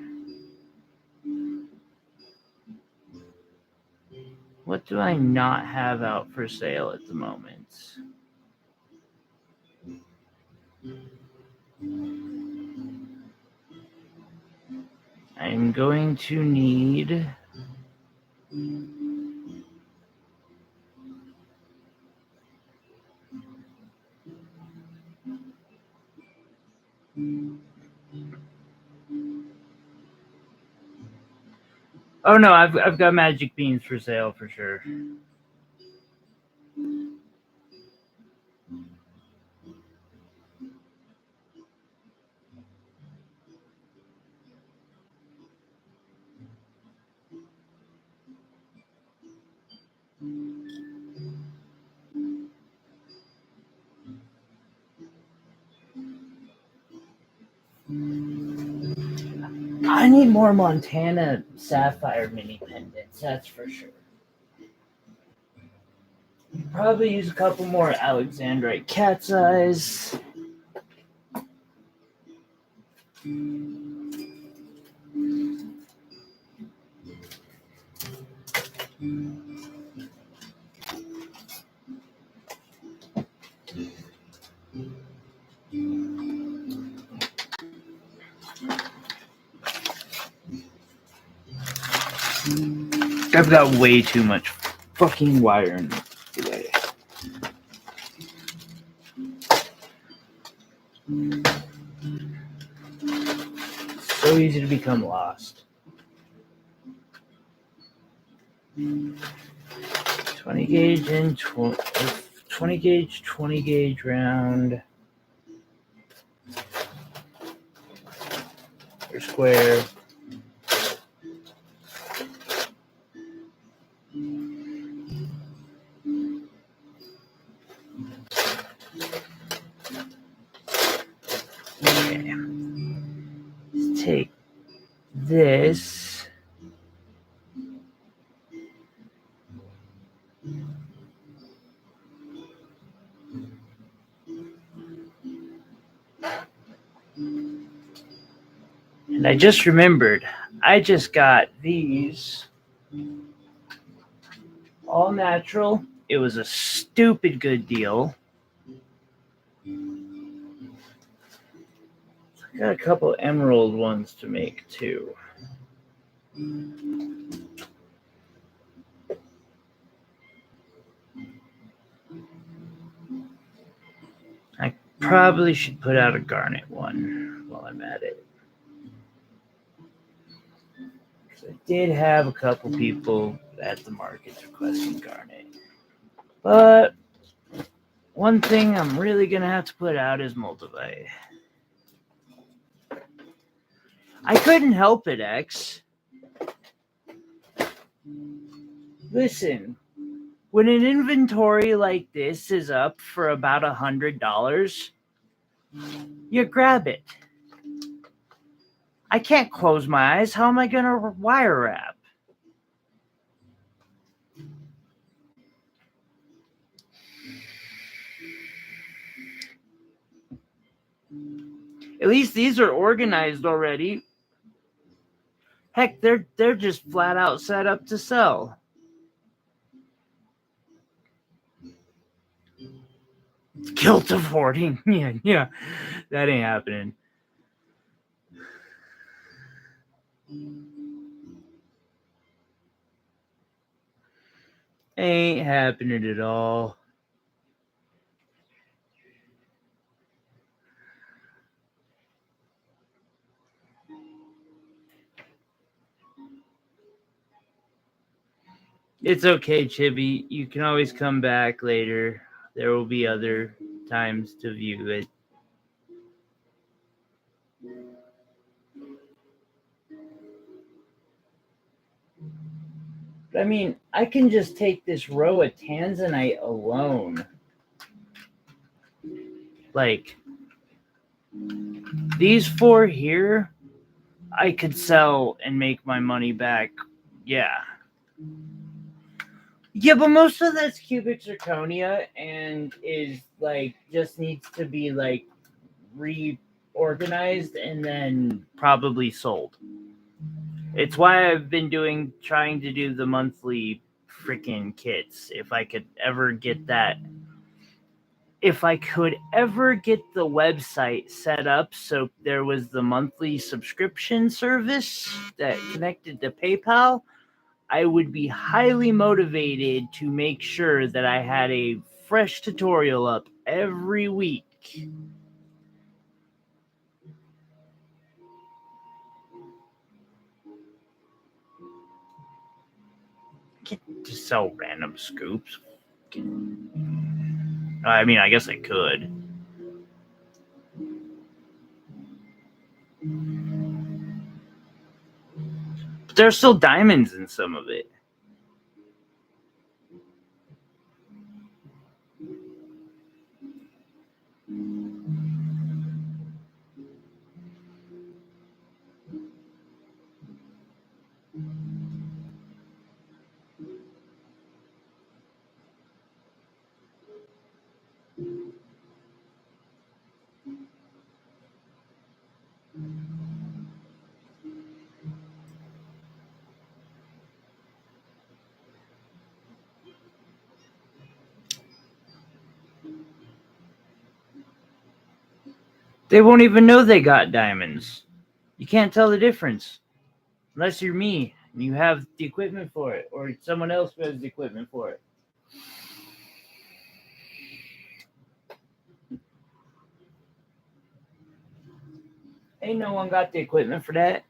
What do I not have out for sale at the moment? I'm going to need Oh no, I've got magic beans for sale for sure. need more Montana Sapphire mini pendants, that's for sure. Probably use a couple more Alexandrite cat's eyes. I've got way too much fucking wire in the way. So easy to become lost. 20 gauge in 20 gauge round or square. Okay. Let's take this. And I just remembered, I just got these all natural. It was a stupid good deal. I got a couple emerald ones to make too. I probably should put out a garnet one while I'm at it. I did have a couple people at the markets requesting garnet. But one thing I'm really going to have to put out is multivite. I couldn't help it, X. Listen, when an inventory like this is up for about $100, you grab it. I can't close my eyes. How am I going to wire wrap? At least these are organized already. Heck, they're just flat out set up to sell. Guilt of hoarding. Yeah, that ain't happening. Ain't happening at all. It's okay, Chibi. You can always come back later. There will be other times to view it. But I mean, I can just take this row of tanzanite alone. Like, these 4 here, I could sell and make my money back. Yeah. Yeah, but most of that's cubic zirconia and is like just needs to be like reorganized and then probably sold. It's why I've been trying to do the monthly freaking kits. If I could ever get that. If I could ever get the website set up so there was the monthly subscription service that connected to PayPal, I would be highly motivated to make sure that I had a fresh tutorial up every week. I can't just sell random scoops. I mean, I guess I could. But there's still diamonds in some of it. They won't even know they got diamonds. You can't tell the difference unless you're me and you have the equipment for it, or someone else who has the equipment for it. Ain't no one got the equipment for that.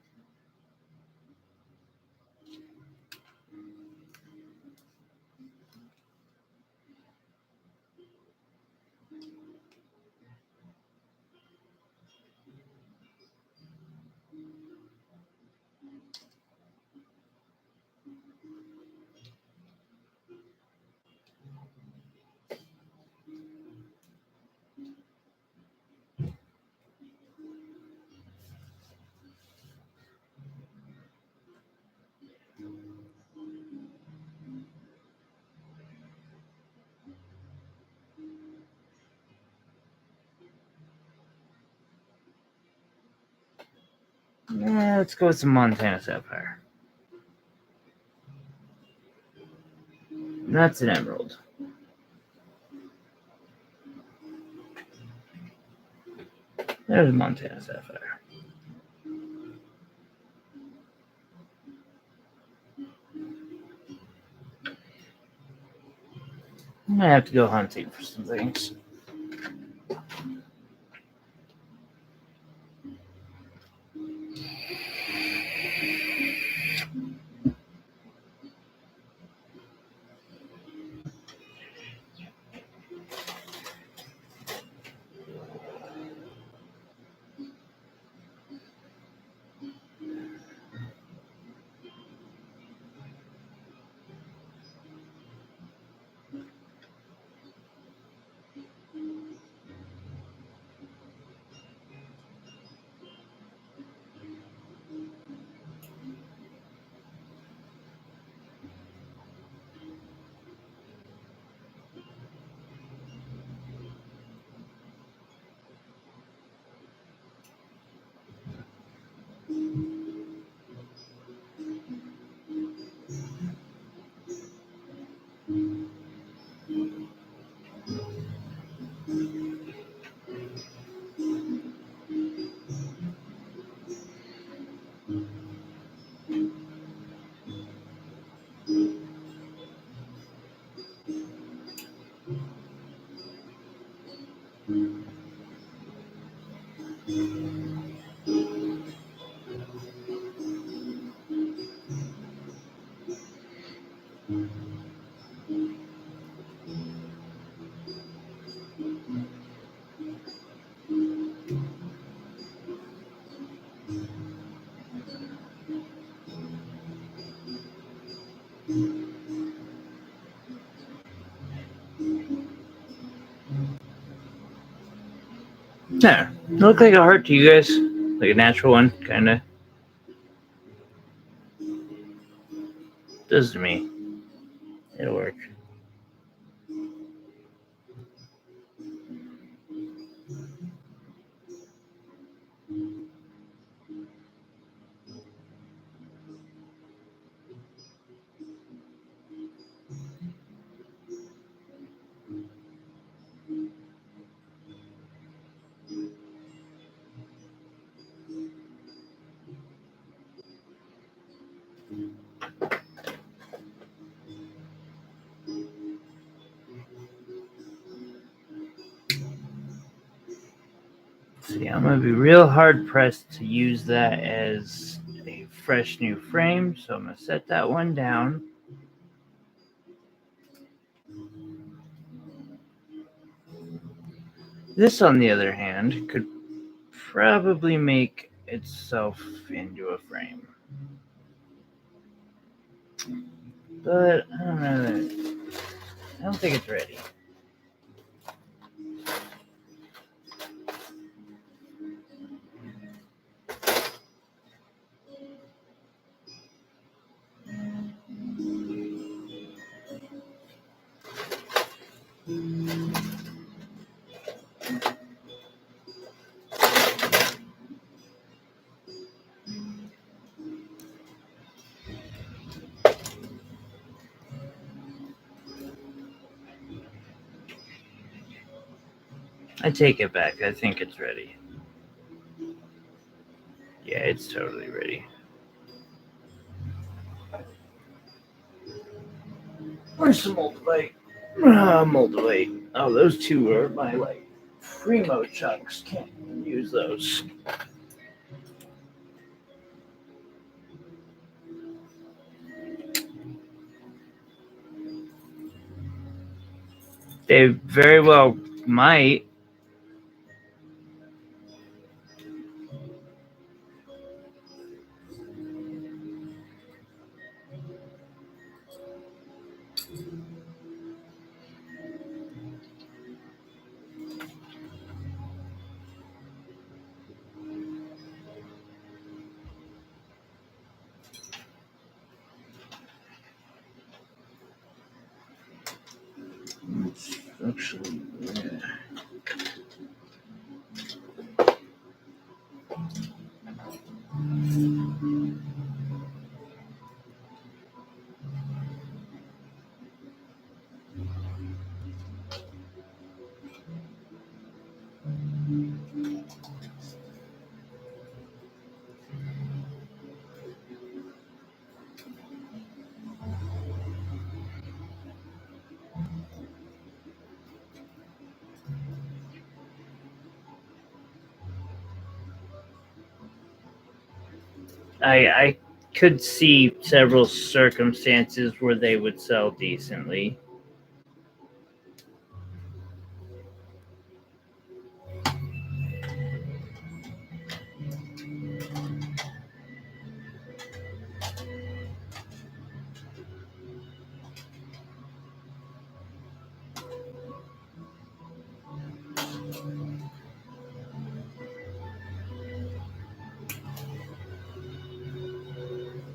Yeah, let's go with some Montana Sapphire. That's an emerald. There's a Montana Sapphire. I might have to go hunting for some things. Yeah, it look like a heart to you guys, like a natural one, kind of. Does to me. It'll work. See, I'm gonna be real hard pressed to use that as a fresh new frame, so I'm gonna set that one down. This, on the other hand, could probably make itself into a frame. But I don't know. I don't think it's ready. I take it back. I think it's ready. Yeah, it's totally ready. Where's some Moldavite? Moldavite. Oh, those two are my primo chunks. Can't use those. They very well might. Actually, yeah. I could see several circumstances where they would sell decently.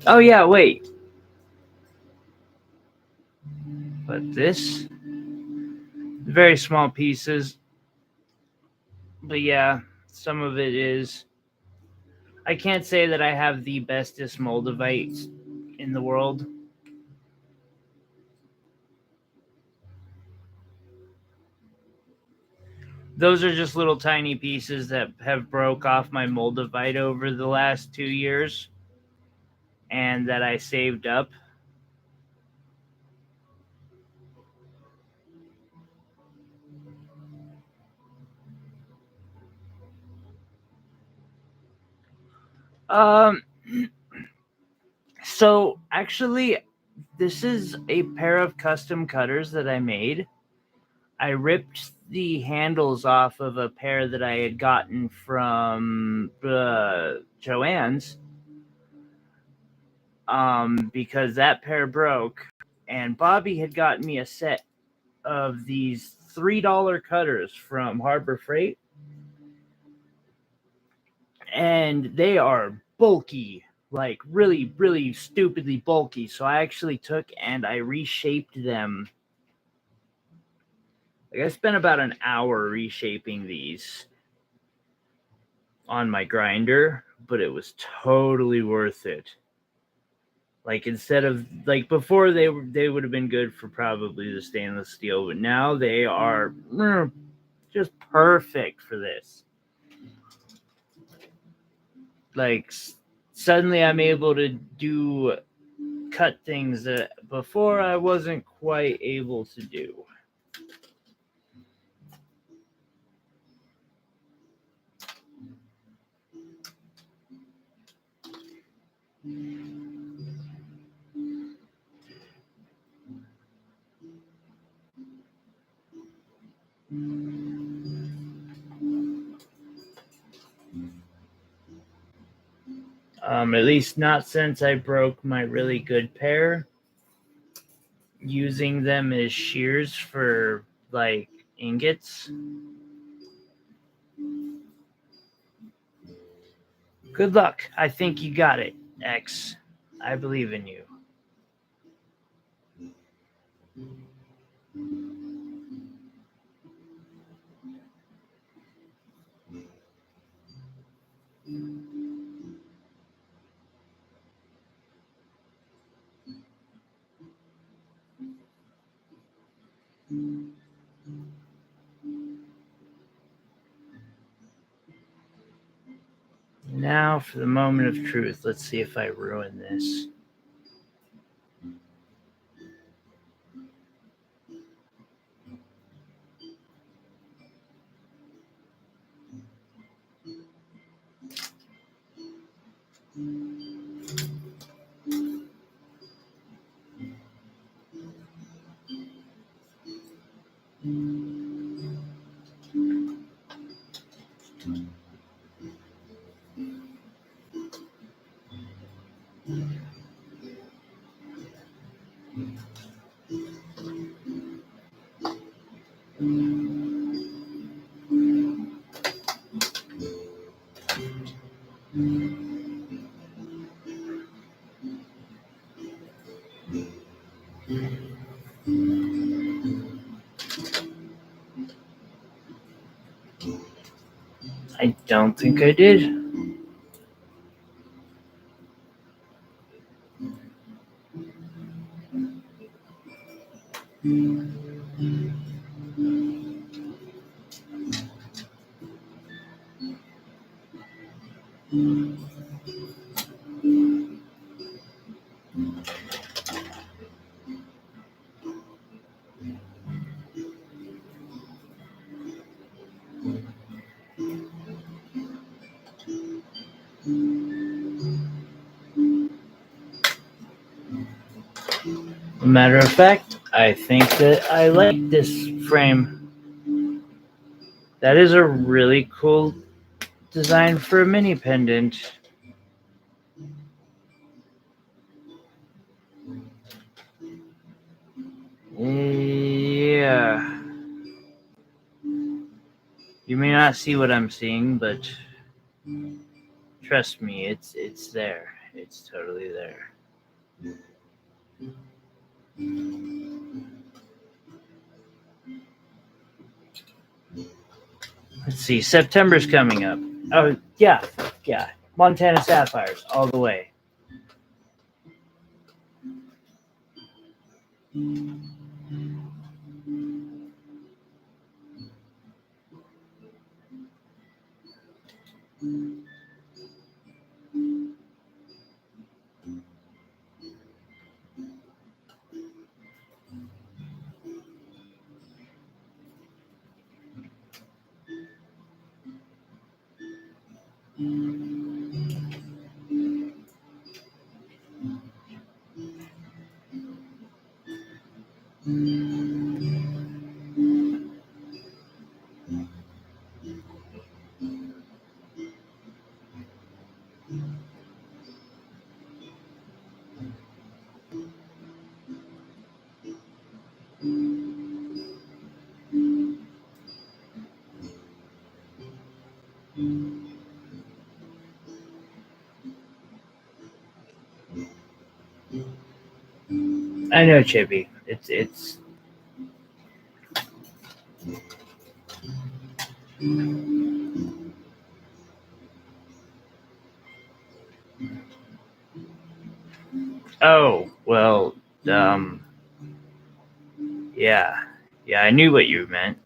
Oh yeah, wait. But this, very small pieces. But yeah, some of it is. I can't say that I have the bestest Moldavite in the world. Those are just little tiny pieces that have broke off my Moldavite over the last 2 years and that I saved up. Um, so actually, this is a pair of custom cutters that I made. I ripped the handles off of a pair that I had gotten from Joann's because that pair broke, and Bobby had gotten me a set of these $3 cutters from Harbor Freight, and they are bulky, like really, really stupidly bulky. So I actually took and I reshaped them. Like I spent about an hour reshaping these on my grinder, but it was totally worth it. Like instead of like before they would have been good for probably the stainless steel, but now they are just perfect for this. Like suddenly I'm able to cut things that before I wasn't quite able to do. At least not since I broke my really good pair. Using them as shears for like ingots. Good luck. I think you got it, X. I believe in you. now for the moment of truth. Let's see if I ruin this. I don't think I did. As a matter of fact, I think that I like this frame. That is a really cool design for a mini pendant. Yeah. You may not see what I'm seeing, but trust me, it's there. It's totally there. Let's see, September's coming up. Oh, yeah. Montana Sapphires, all the way. I know, Chippy. It's. Oh well. Yeah. I knew what you meant.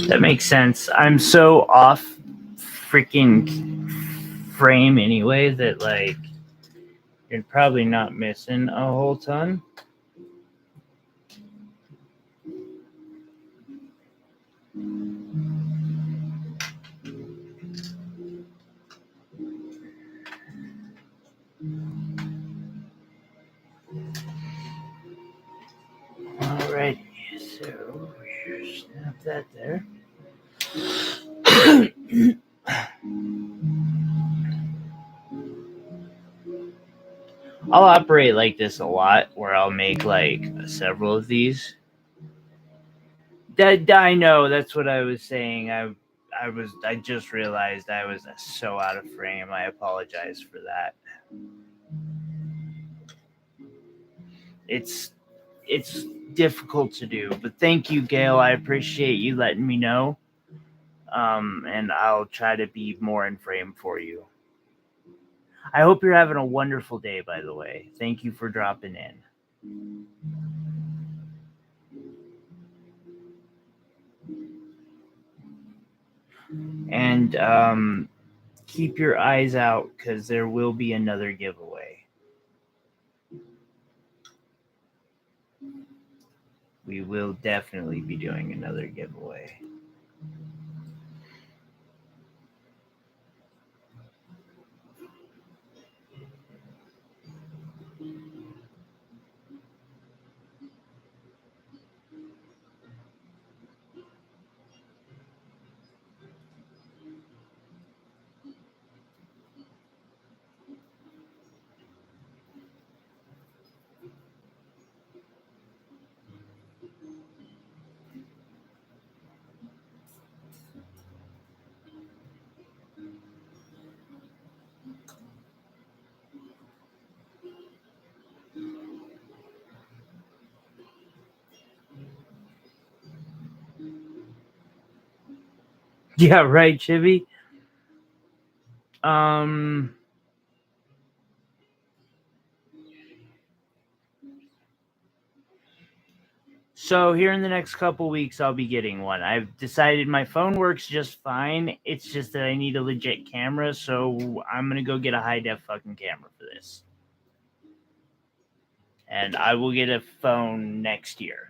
That makes sense. I'm so off freaking frame anyway that like you're probably not missing a whole ton. Alright, so snap that there. I'll operate like this a lot, where I'll make like several of these. That I know, that's what I was saying. I just realized I was so out of frame. I apologize for that. It's difficult to do, but thank you, Gail. I appreciate you letting me know. And I'll try to be more in frame for you. I hope you're having a wonderful day, by the way. Thank you for dropping in. And keep your eyes out because there will be another giveaway. We will definitely be doing another giveaway. Yeah, right, Chibi. So here in the next couple weeks, I'll be getting one. I've decided my phone works just fine. It's just that I need a legit camera, so I'm gonna go get a high def fucking camera for this. And I will get a phone next year.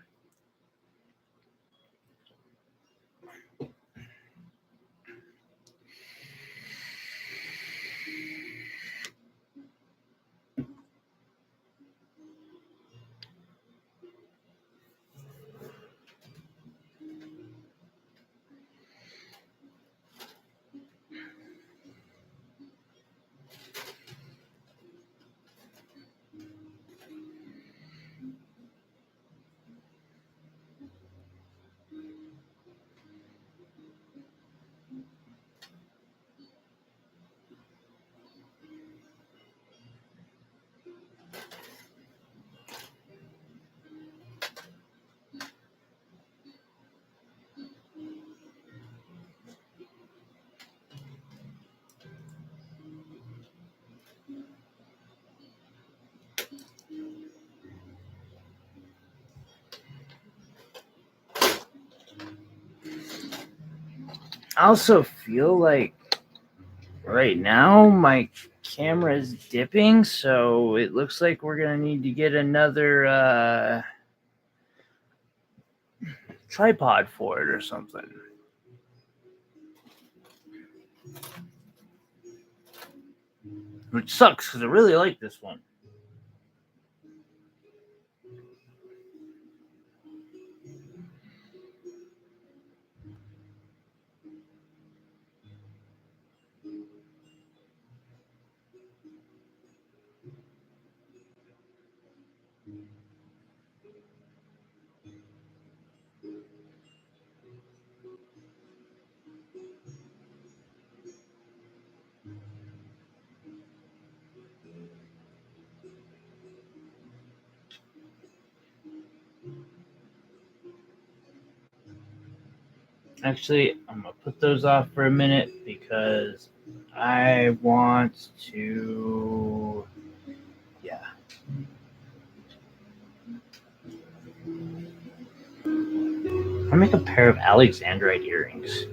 I also feel like right now my camera is dipping, so it looks like we're gonna need to get another tripod for it or something. Which sucks because I really like this one. Actually, I'm going to put those off for a minute because I want to. Yeah. I'll make a pair of Alexandrite earrings.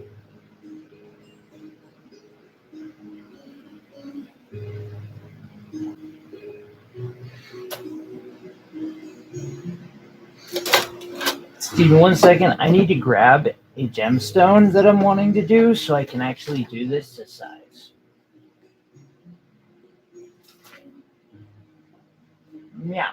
Steven, 1 second. I need to grab a gemstone that I'm wanting to do so I can actually do this to size. Yeah.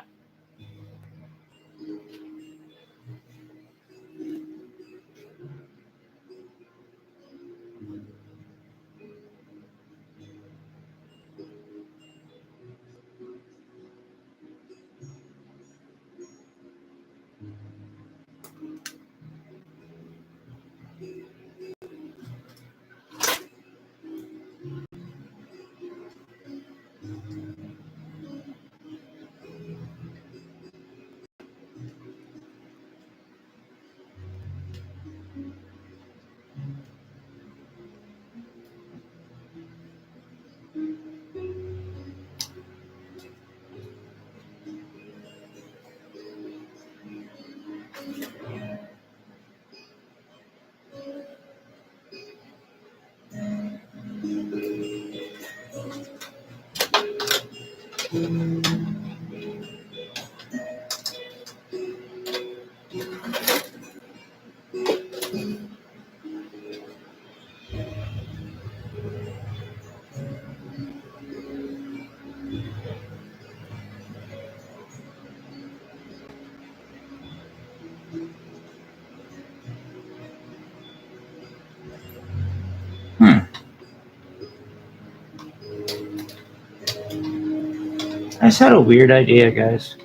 I just had a weird idea, guys.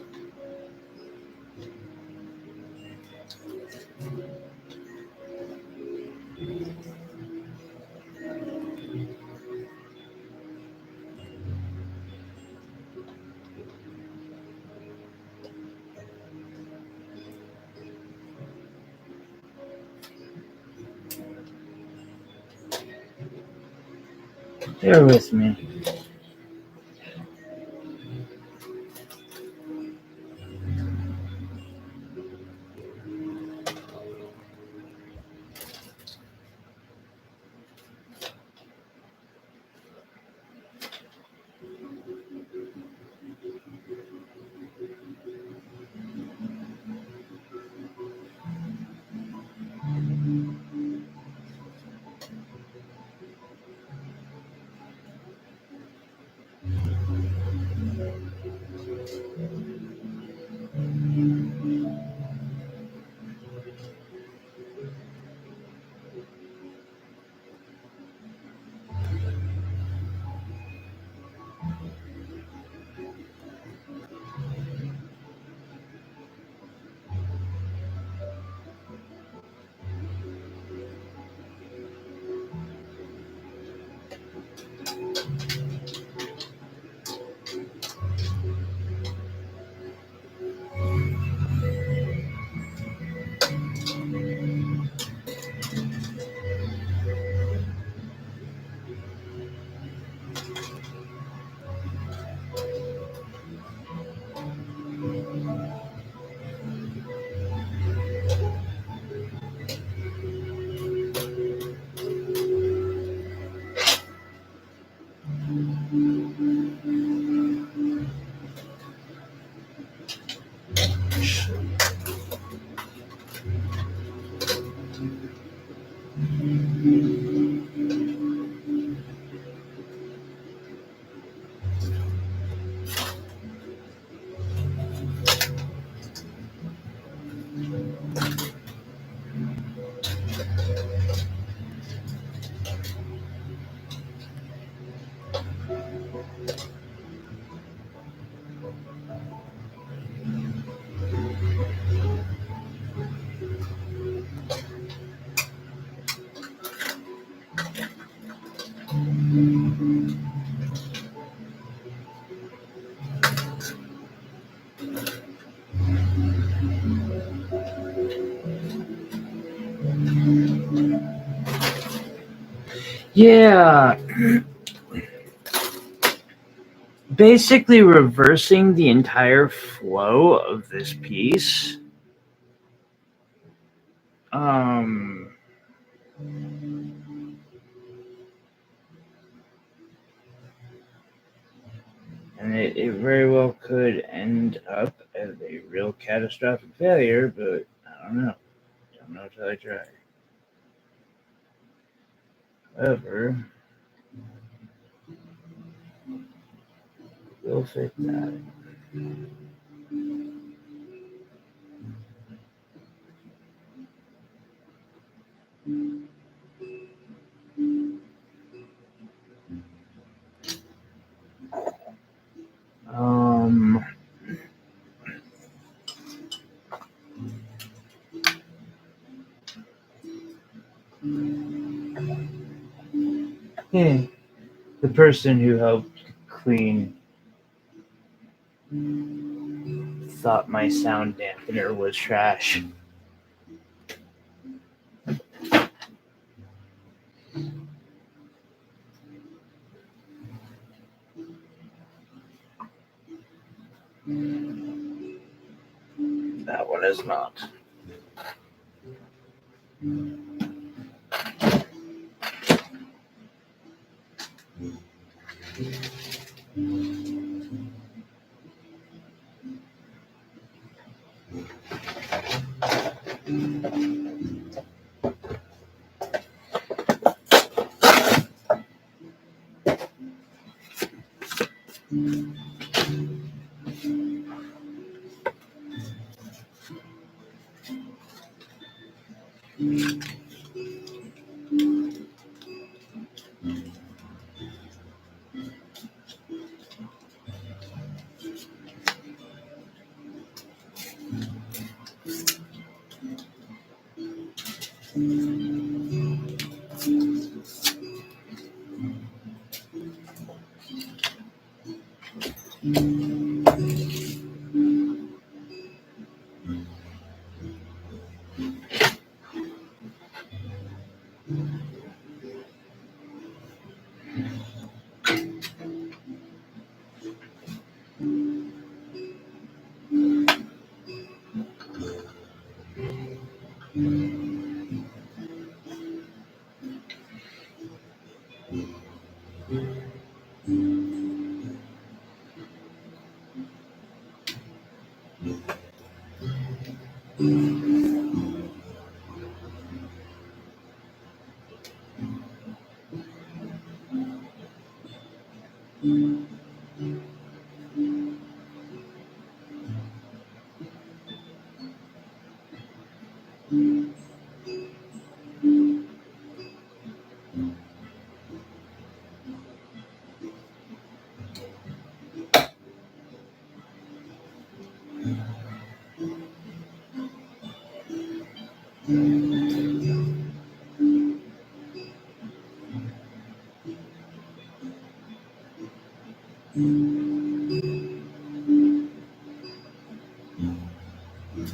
Bear with me. Yeah, basically reversing the entire flow of this piece. Um, and it very well could end up as a real catastrophic failure, but I don't know. Don't know until I try. However, we'll fix that. Um, yeah, the person who helped clean thought my sound dampener was trash. That one is not.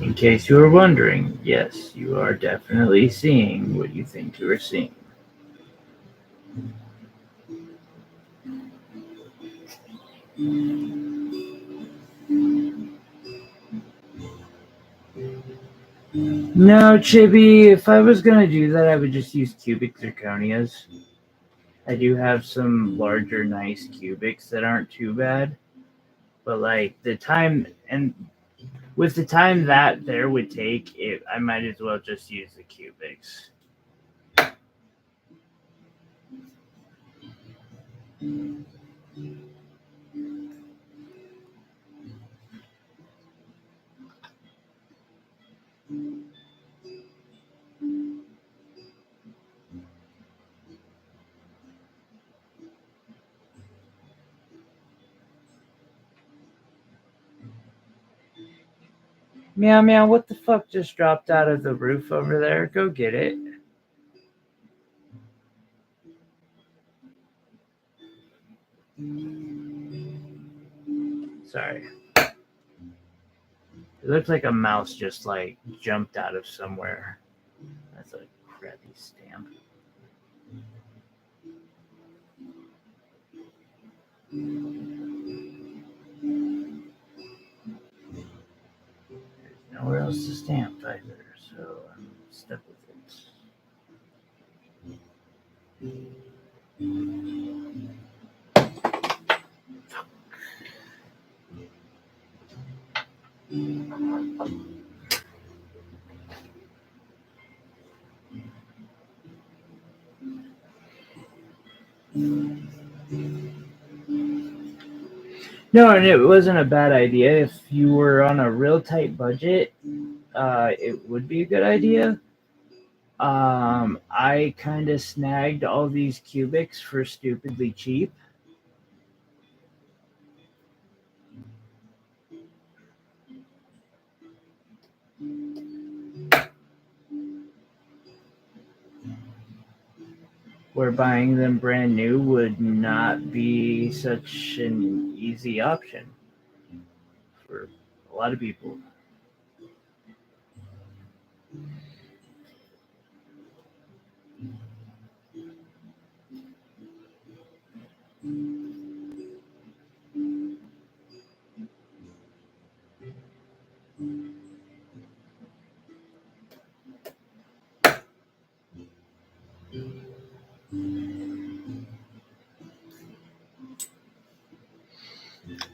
In case you were wondering, yes, you are definitely seeing what you think you are seeing. No, Chibi, if I was going to do that, I would just use cubic zirconias. I do have some larger, nice cubics that aren't too bad. But, like, the time, and with the time that there would take, I might as well just use the cubics. Meow meow, what the fuck just dropped out of the roof over there? Go get it. Sorry. It looks like a mouse just like jumped out of somewhere. That's a crappy stamp. There's nowhere else to stamp either, so I'm stuck with it. No, and it wasn't a bad idea. If you were on a real tight budget, it would be a good idea. I kind of snagged all these cubics for stupidly cheap. Where buying them brand new would not be such an easy option for a lot of people.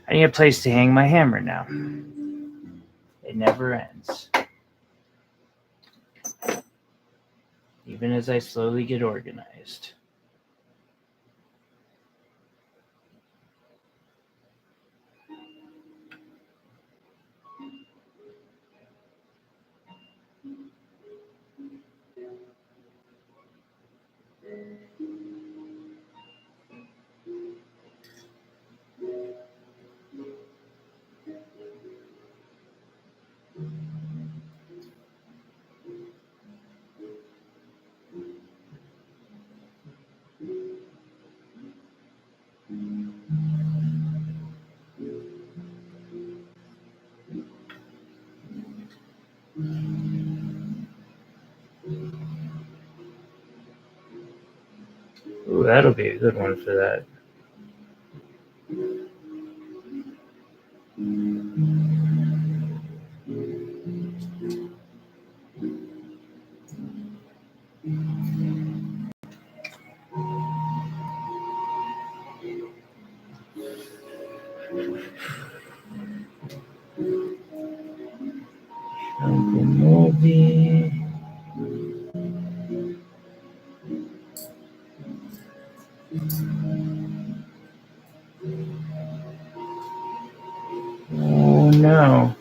I need a place to hang my hammer now. It never ends. Even as I slowly get organized. Ooh, that'll be a good one for that. Uncle Moby. Oh no.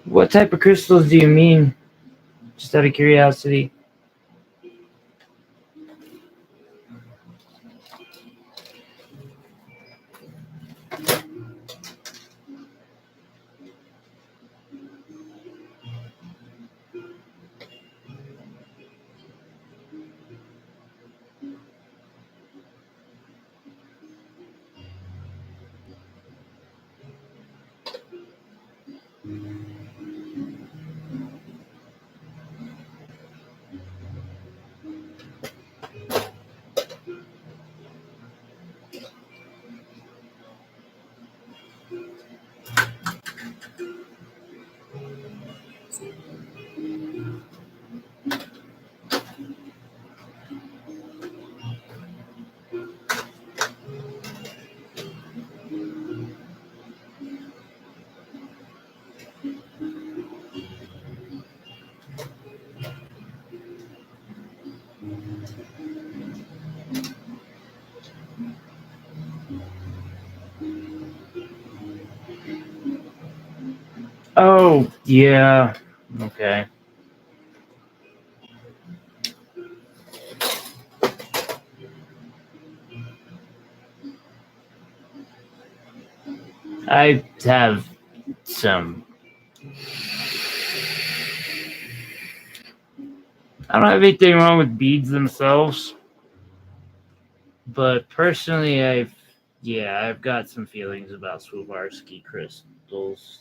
What type of crystals do you mean? Just out of curiosity. Oh, yeah. Okay. I have some. I don't have anything wrong with beads themselves, but personally, I've got some feelings about Swarovski crystals.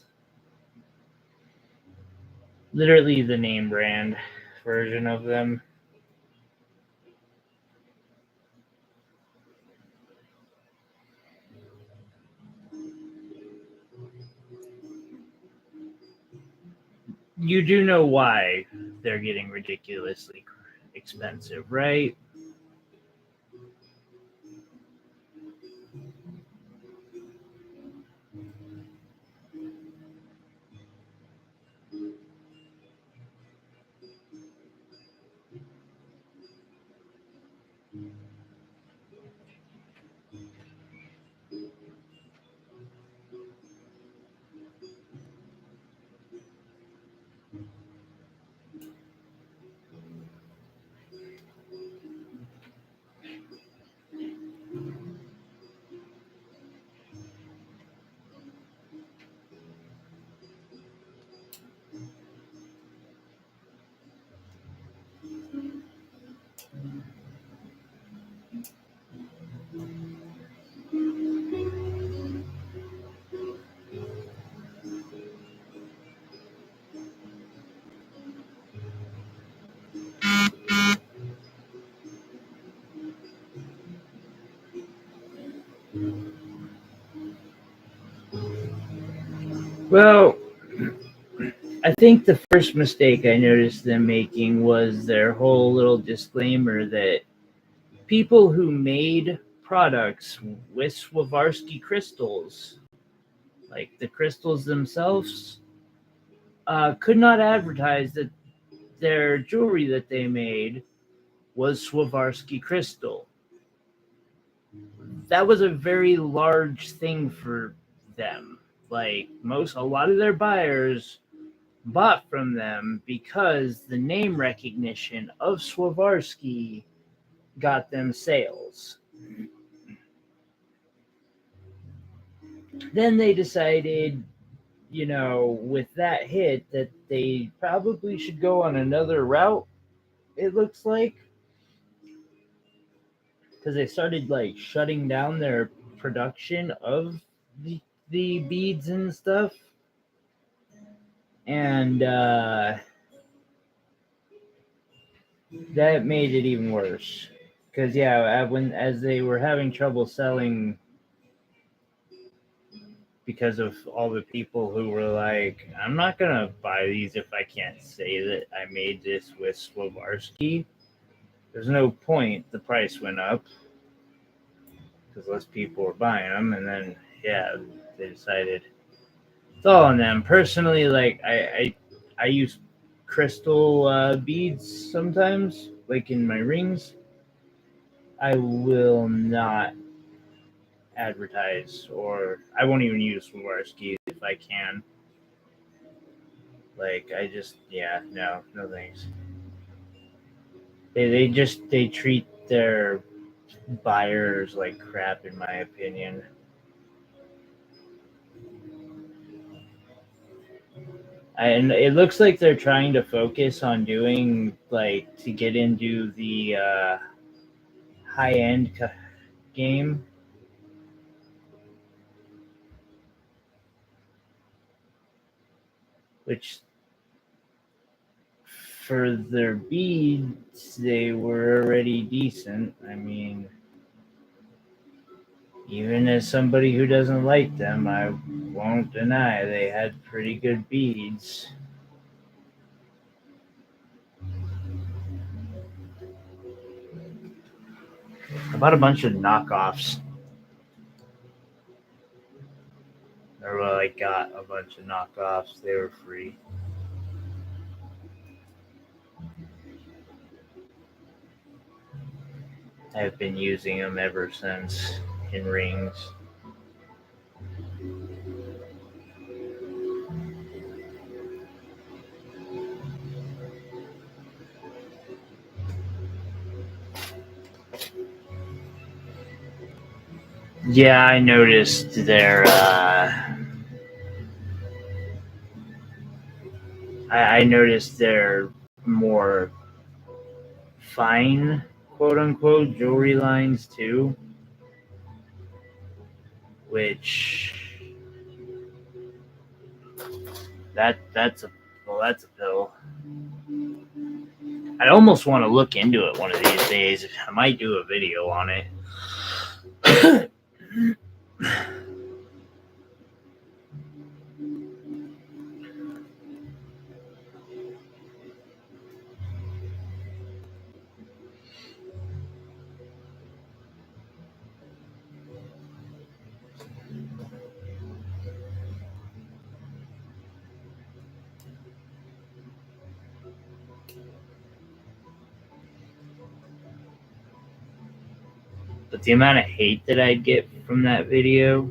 Literally the name brand version of them. You do know why they're getting ridiculously expensive, right? Well, I think the first mistake I noticed them making was their whole little disclaimer that people who made products with Swarovski crystals, like the crystals themselves, could not advertise that their jewelry that they made was Swarovski crystal. That was a very large thing for them. Like a lot of their buyers bought from them because the name recognition of Swarovski got them sales. Then they decided, with that hit, that they probably should go on another route, it looks like, because they started like shutting down their production of the beads and stuff. And that made it even worse. Because, yeah, as they were having trouble selling because of all the people who were like, I'm not gonna buy these if I can't say that I made this with Swarovski. There's no point. The price went up because less people were buying them, and then they decided it's all on them. Personally, like I use crystal beads sometimes, like in my rings. I will not advertise, or I won't even use Swarovski if I can. Like I just no thanks. They treat their buyers like crap in my opinion. And it looks like they're trying to focus on doing like to get into the high end game, which for their beads they were already decent. I mean, even as somebody who doesn't like them, I won't deny they had pretty good beads. I bought a bunch of knockoffs. Or well, I got a bunch of knockoffs. They were free. I've been using them ever since in rings. Yeah, I noticed I noticed they're more fine, quote unquote, jewelry lines too, which that's a pill. I almost want to look into it one of these days. I might do a video on it. But the amount of hate that I'd get from that video.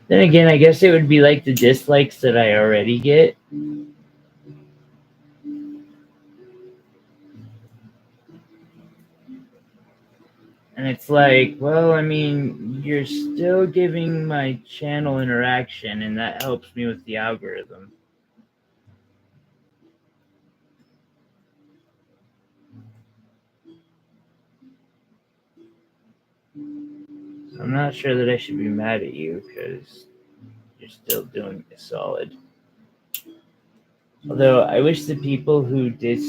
Then again, I guess it would be like the dislikes that I already get. And it's like, well, I mean, you're still giving my channel interaction, and that helps me with the algorithm. So I'm not sure that I should be mad at you because you're still doing me solid. Although I wish the people who did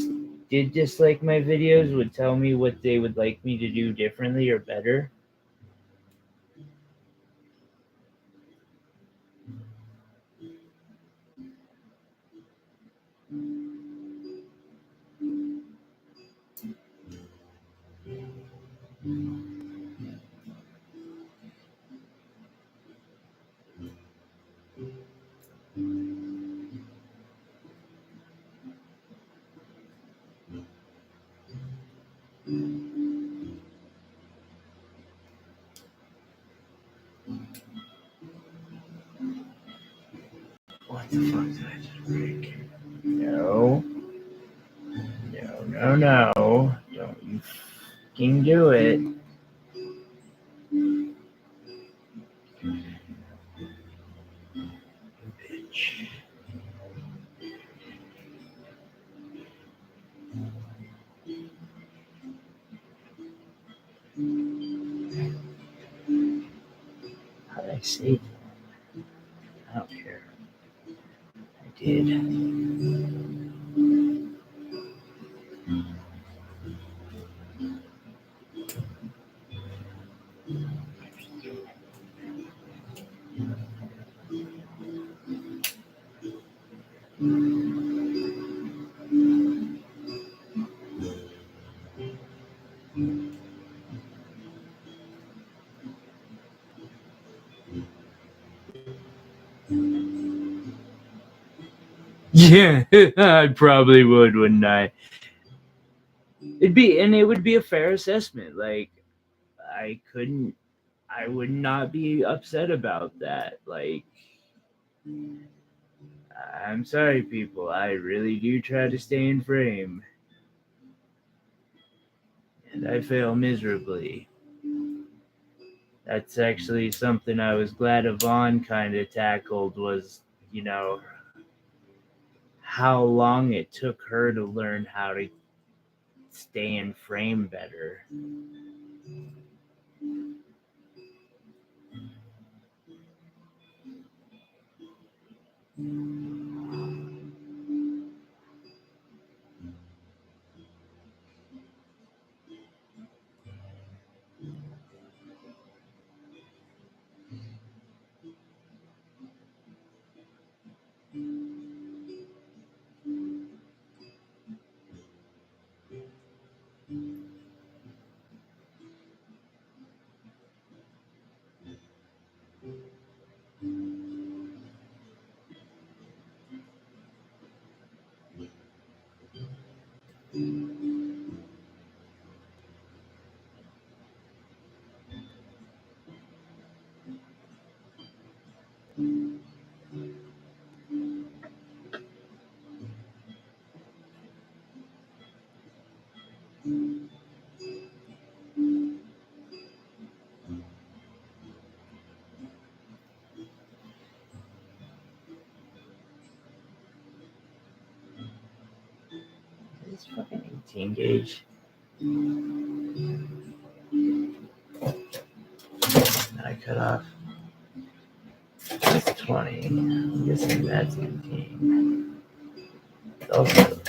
dislike my videos would tell me what they would like me to do differently or better. What the fuck did I just break? No. No. Don't you fucking do it. Bitch. How did I save that? I don't care. I did. Yeah, I probably would, wouldn't I? It would be a fair assessment. Like, I would not be upset about that. Like, I'm sorry, people. I really do try to stay in frame, and I fail miserably. That's actually something I was glad Yvonne kind of tackled was, you know, how long it took her to learn how to stay in frame better. It's fucking 18 gauge. I cut off. That's 20. I'm guessing that's 18. Also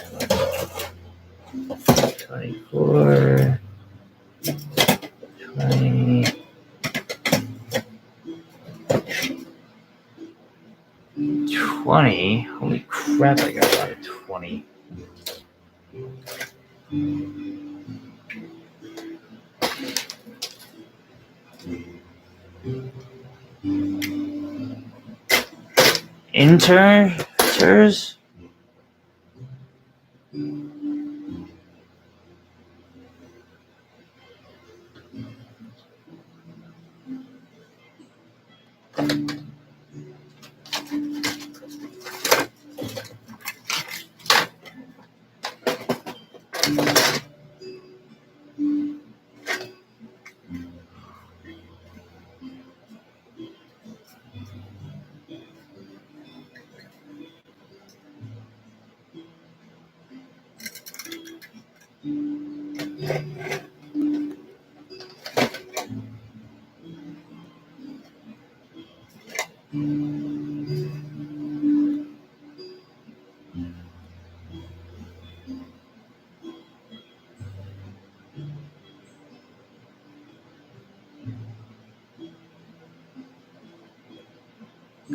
24. 20. 20. Holy crap, I got a lot of 20. Inters?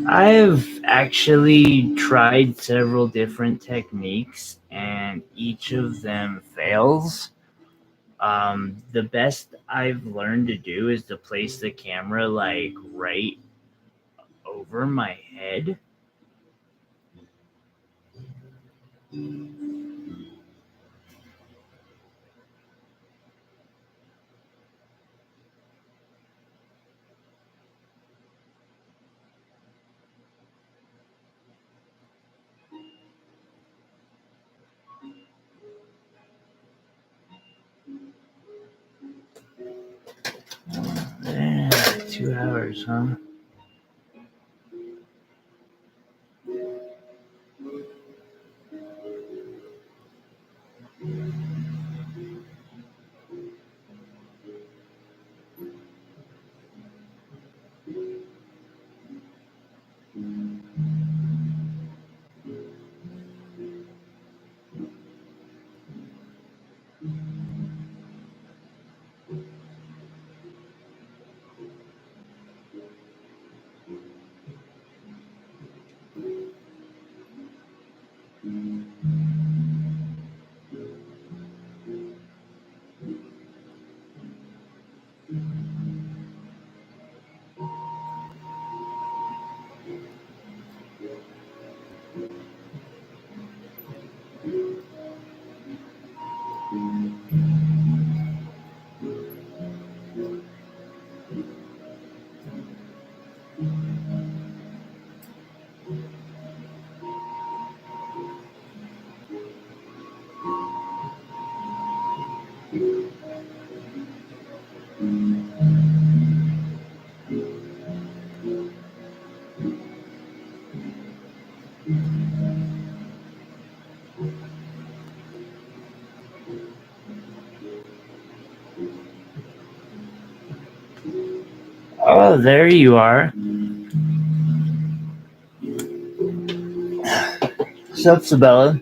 I've actually tried several different techniques and each of them fails. The best I've learned to do is to place the camera like right over my head. Yeah, 2 hours, huh? Oh, there you are. Sup, Sabella?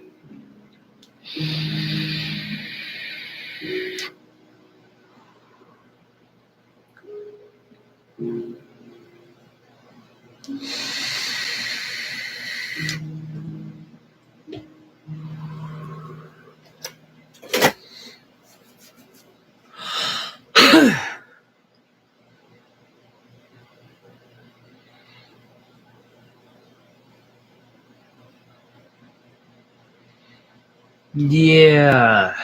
Yeah.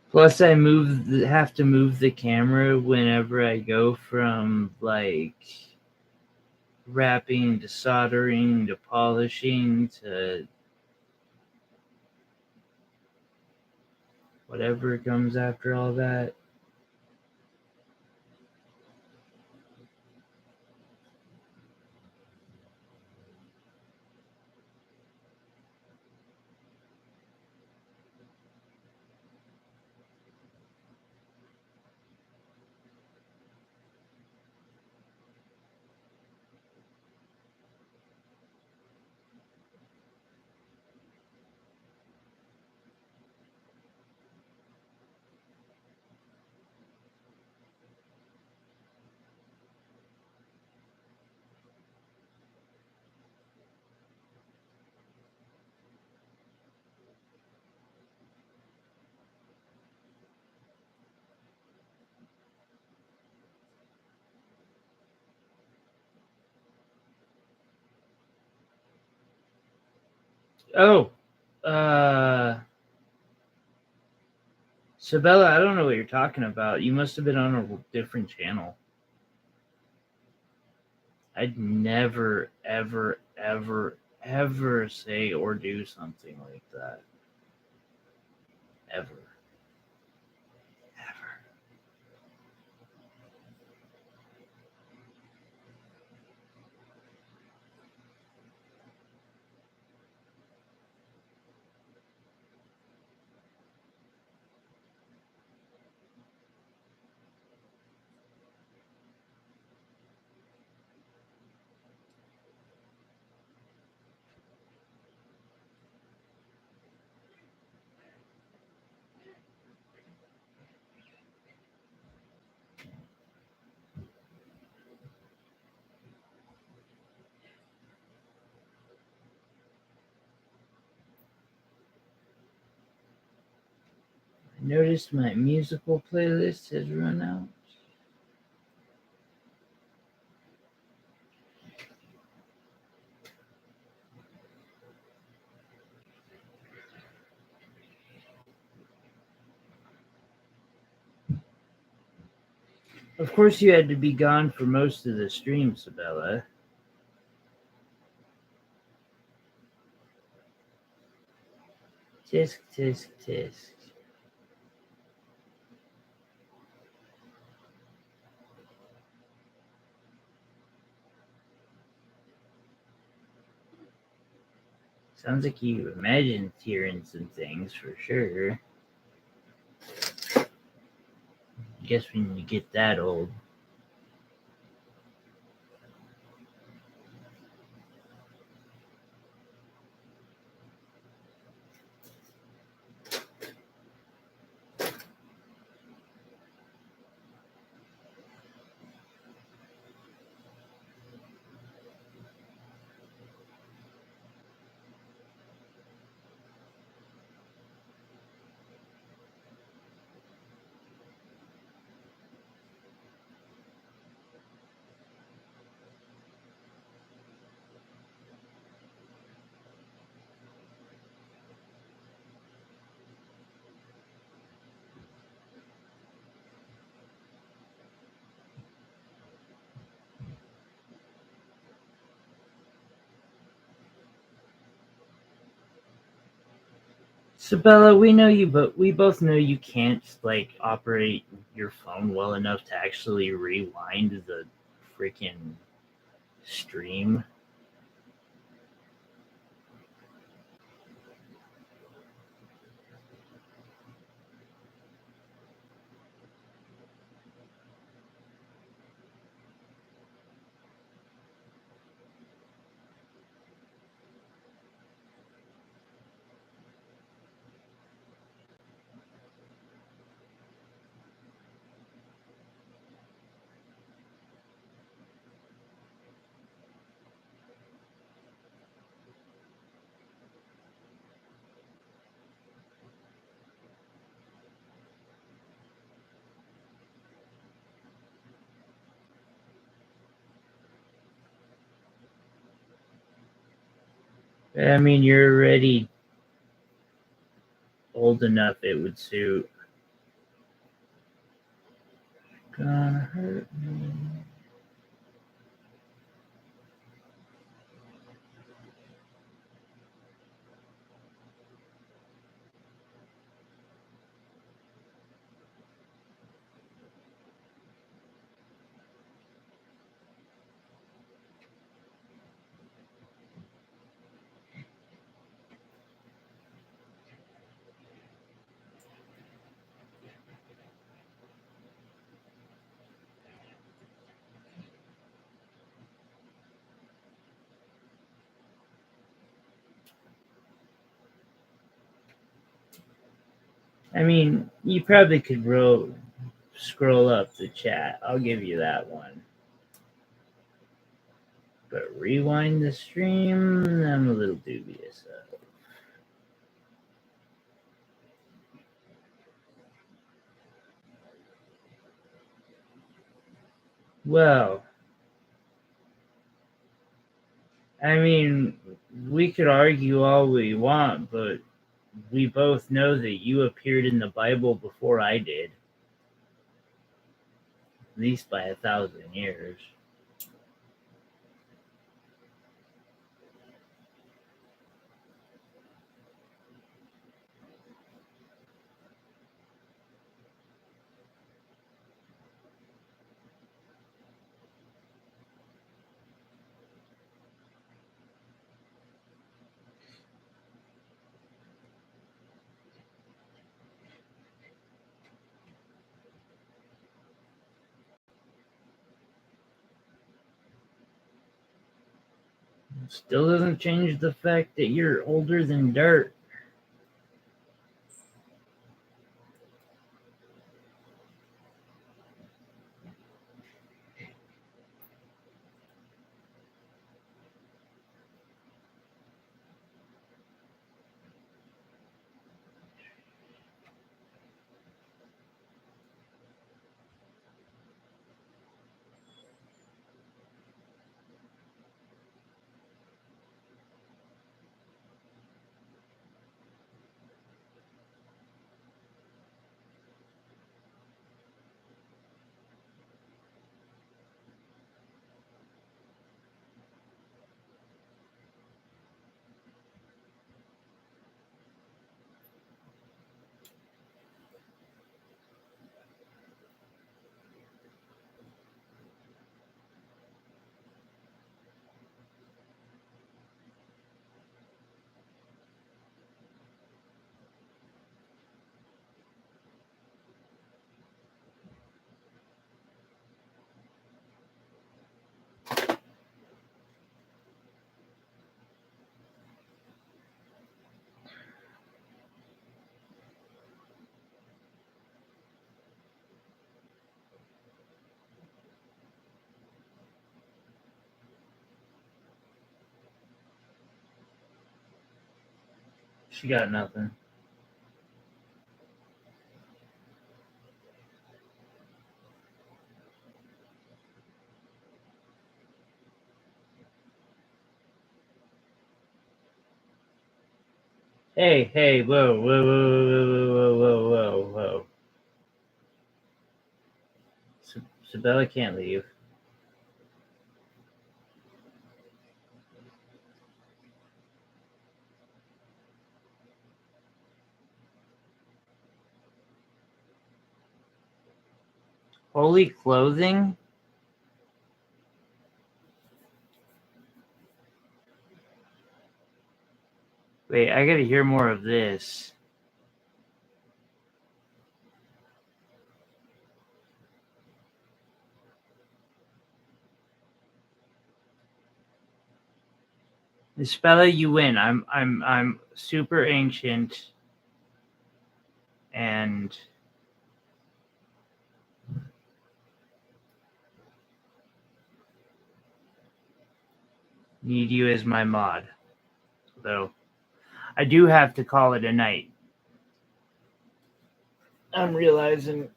Plus, I have to move the camera whenever I go from like wrapping to soldering to polishing to whatever comes after all that. Oh, uh, Sabella, I don't know what you're talking about. You must have been on a different channel. I'd never, ever, ever, ever say or do something like that. Ever. Ever. I noticed my musical playlist has run out. Of course, you had to be gone for most of the stream, Sabella. Tisk, tisk, tisk. Sounds like you imagined hearing some things for sure. I guess when you get that old. Sabella, we know you, but we both know you can't like operate your phone well enough to actually rewind the freaking stream. I mean, you're already old enough, it would suit. Gonna hurt me. I mean, you probably could scroll up the chat. I'll give you that one. But rewind the stream, I'm a little dubious of. Well, I mean, we could argue all we want, but we both know that you appeared in the Bible before I did, at least by 1,000 years. Still doesn't change the fact that you're older than dirt. She got nothing. Hey, whoa. Sabella can't leave. Holy clothing? Wait, I gotta hear more of this. Spella, you win. I'm super ancient and need you as my mod. Though I do have to call it a night. I'm realizing.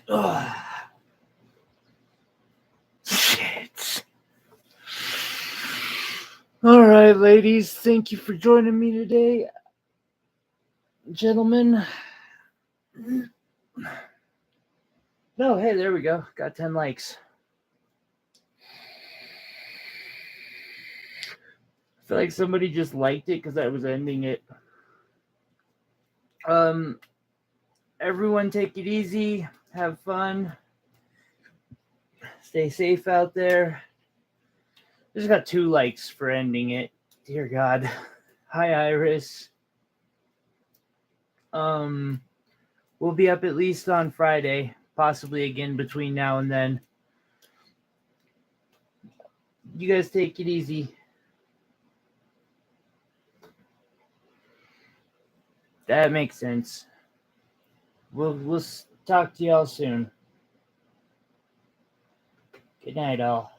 Ugh. right, ladies. Thank you for joining me today. Gentlemen. No, hey, there we go. Got 10 likes. I feel like somebody just liked it because I was ending it. Everyone take it easy. Have fun. Stay safe out there. Just got 2 likes for ending it. Dear God. Hi, Iris. We'll be up at least on Friday, possibly again between now and then. You guys take it easy. That makes sense. We'll talk to y'all soon. Good night, all.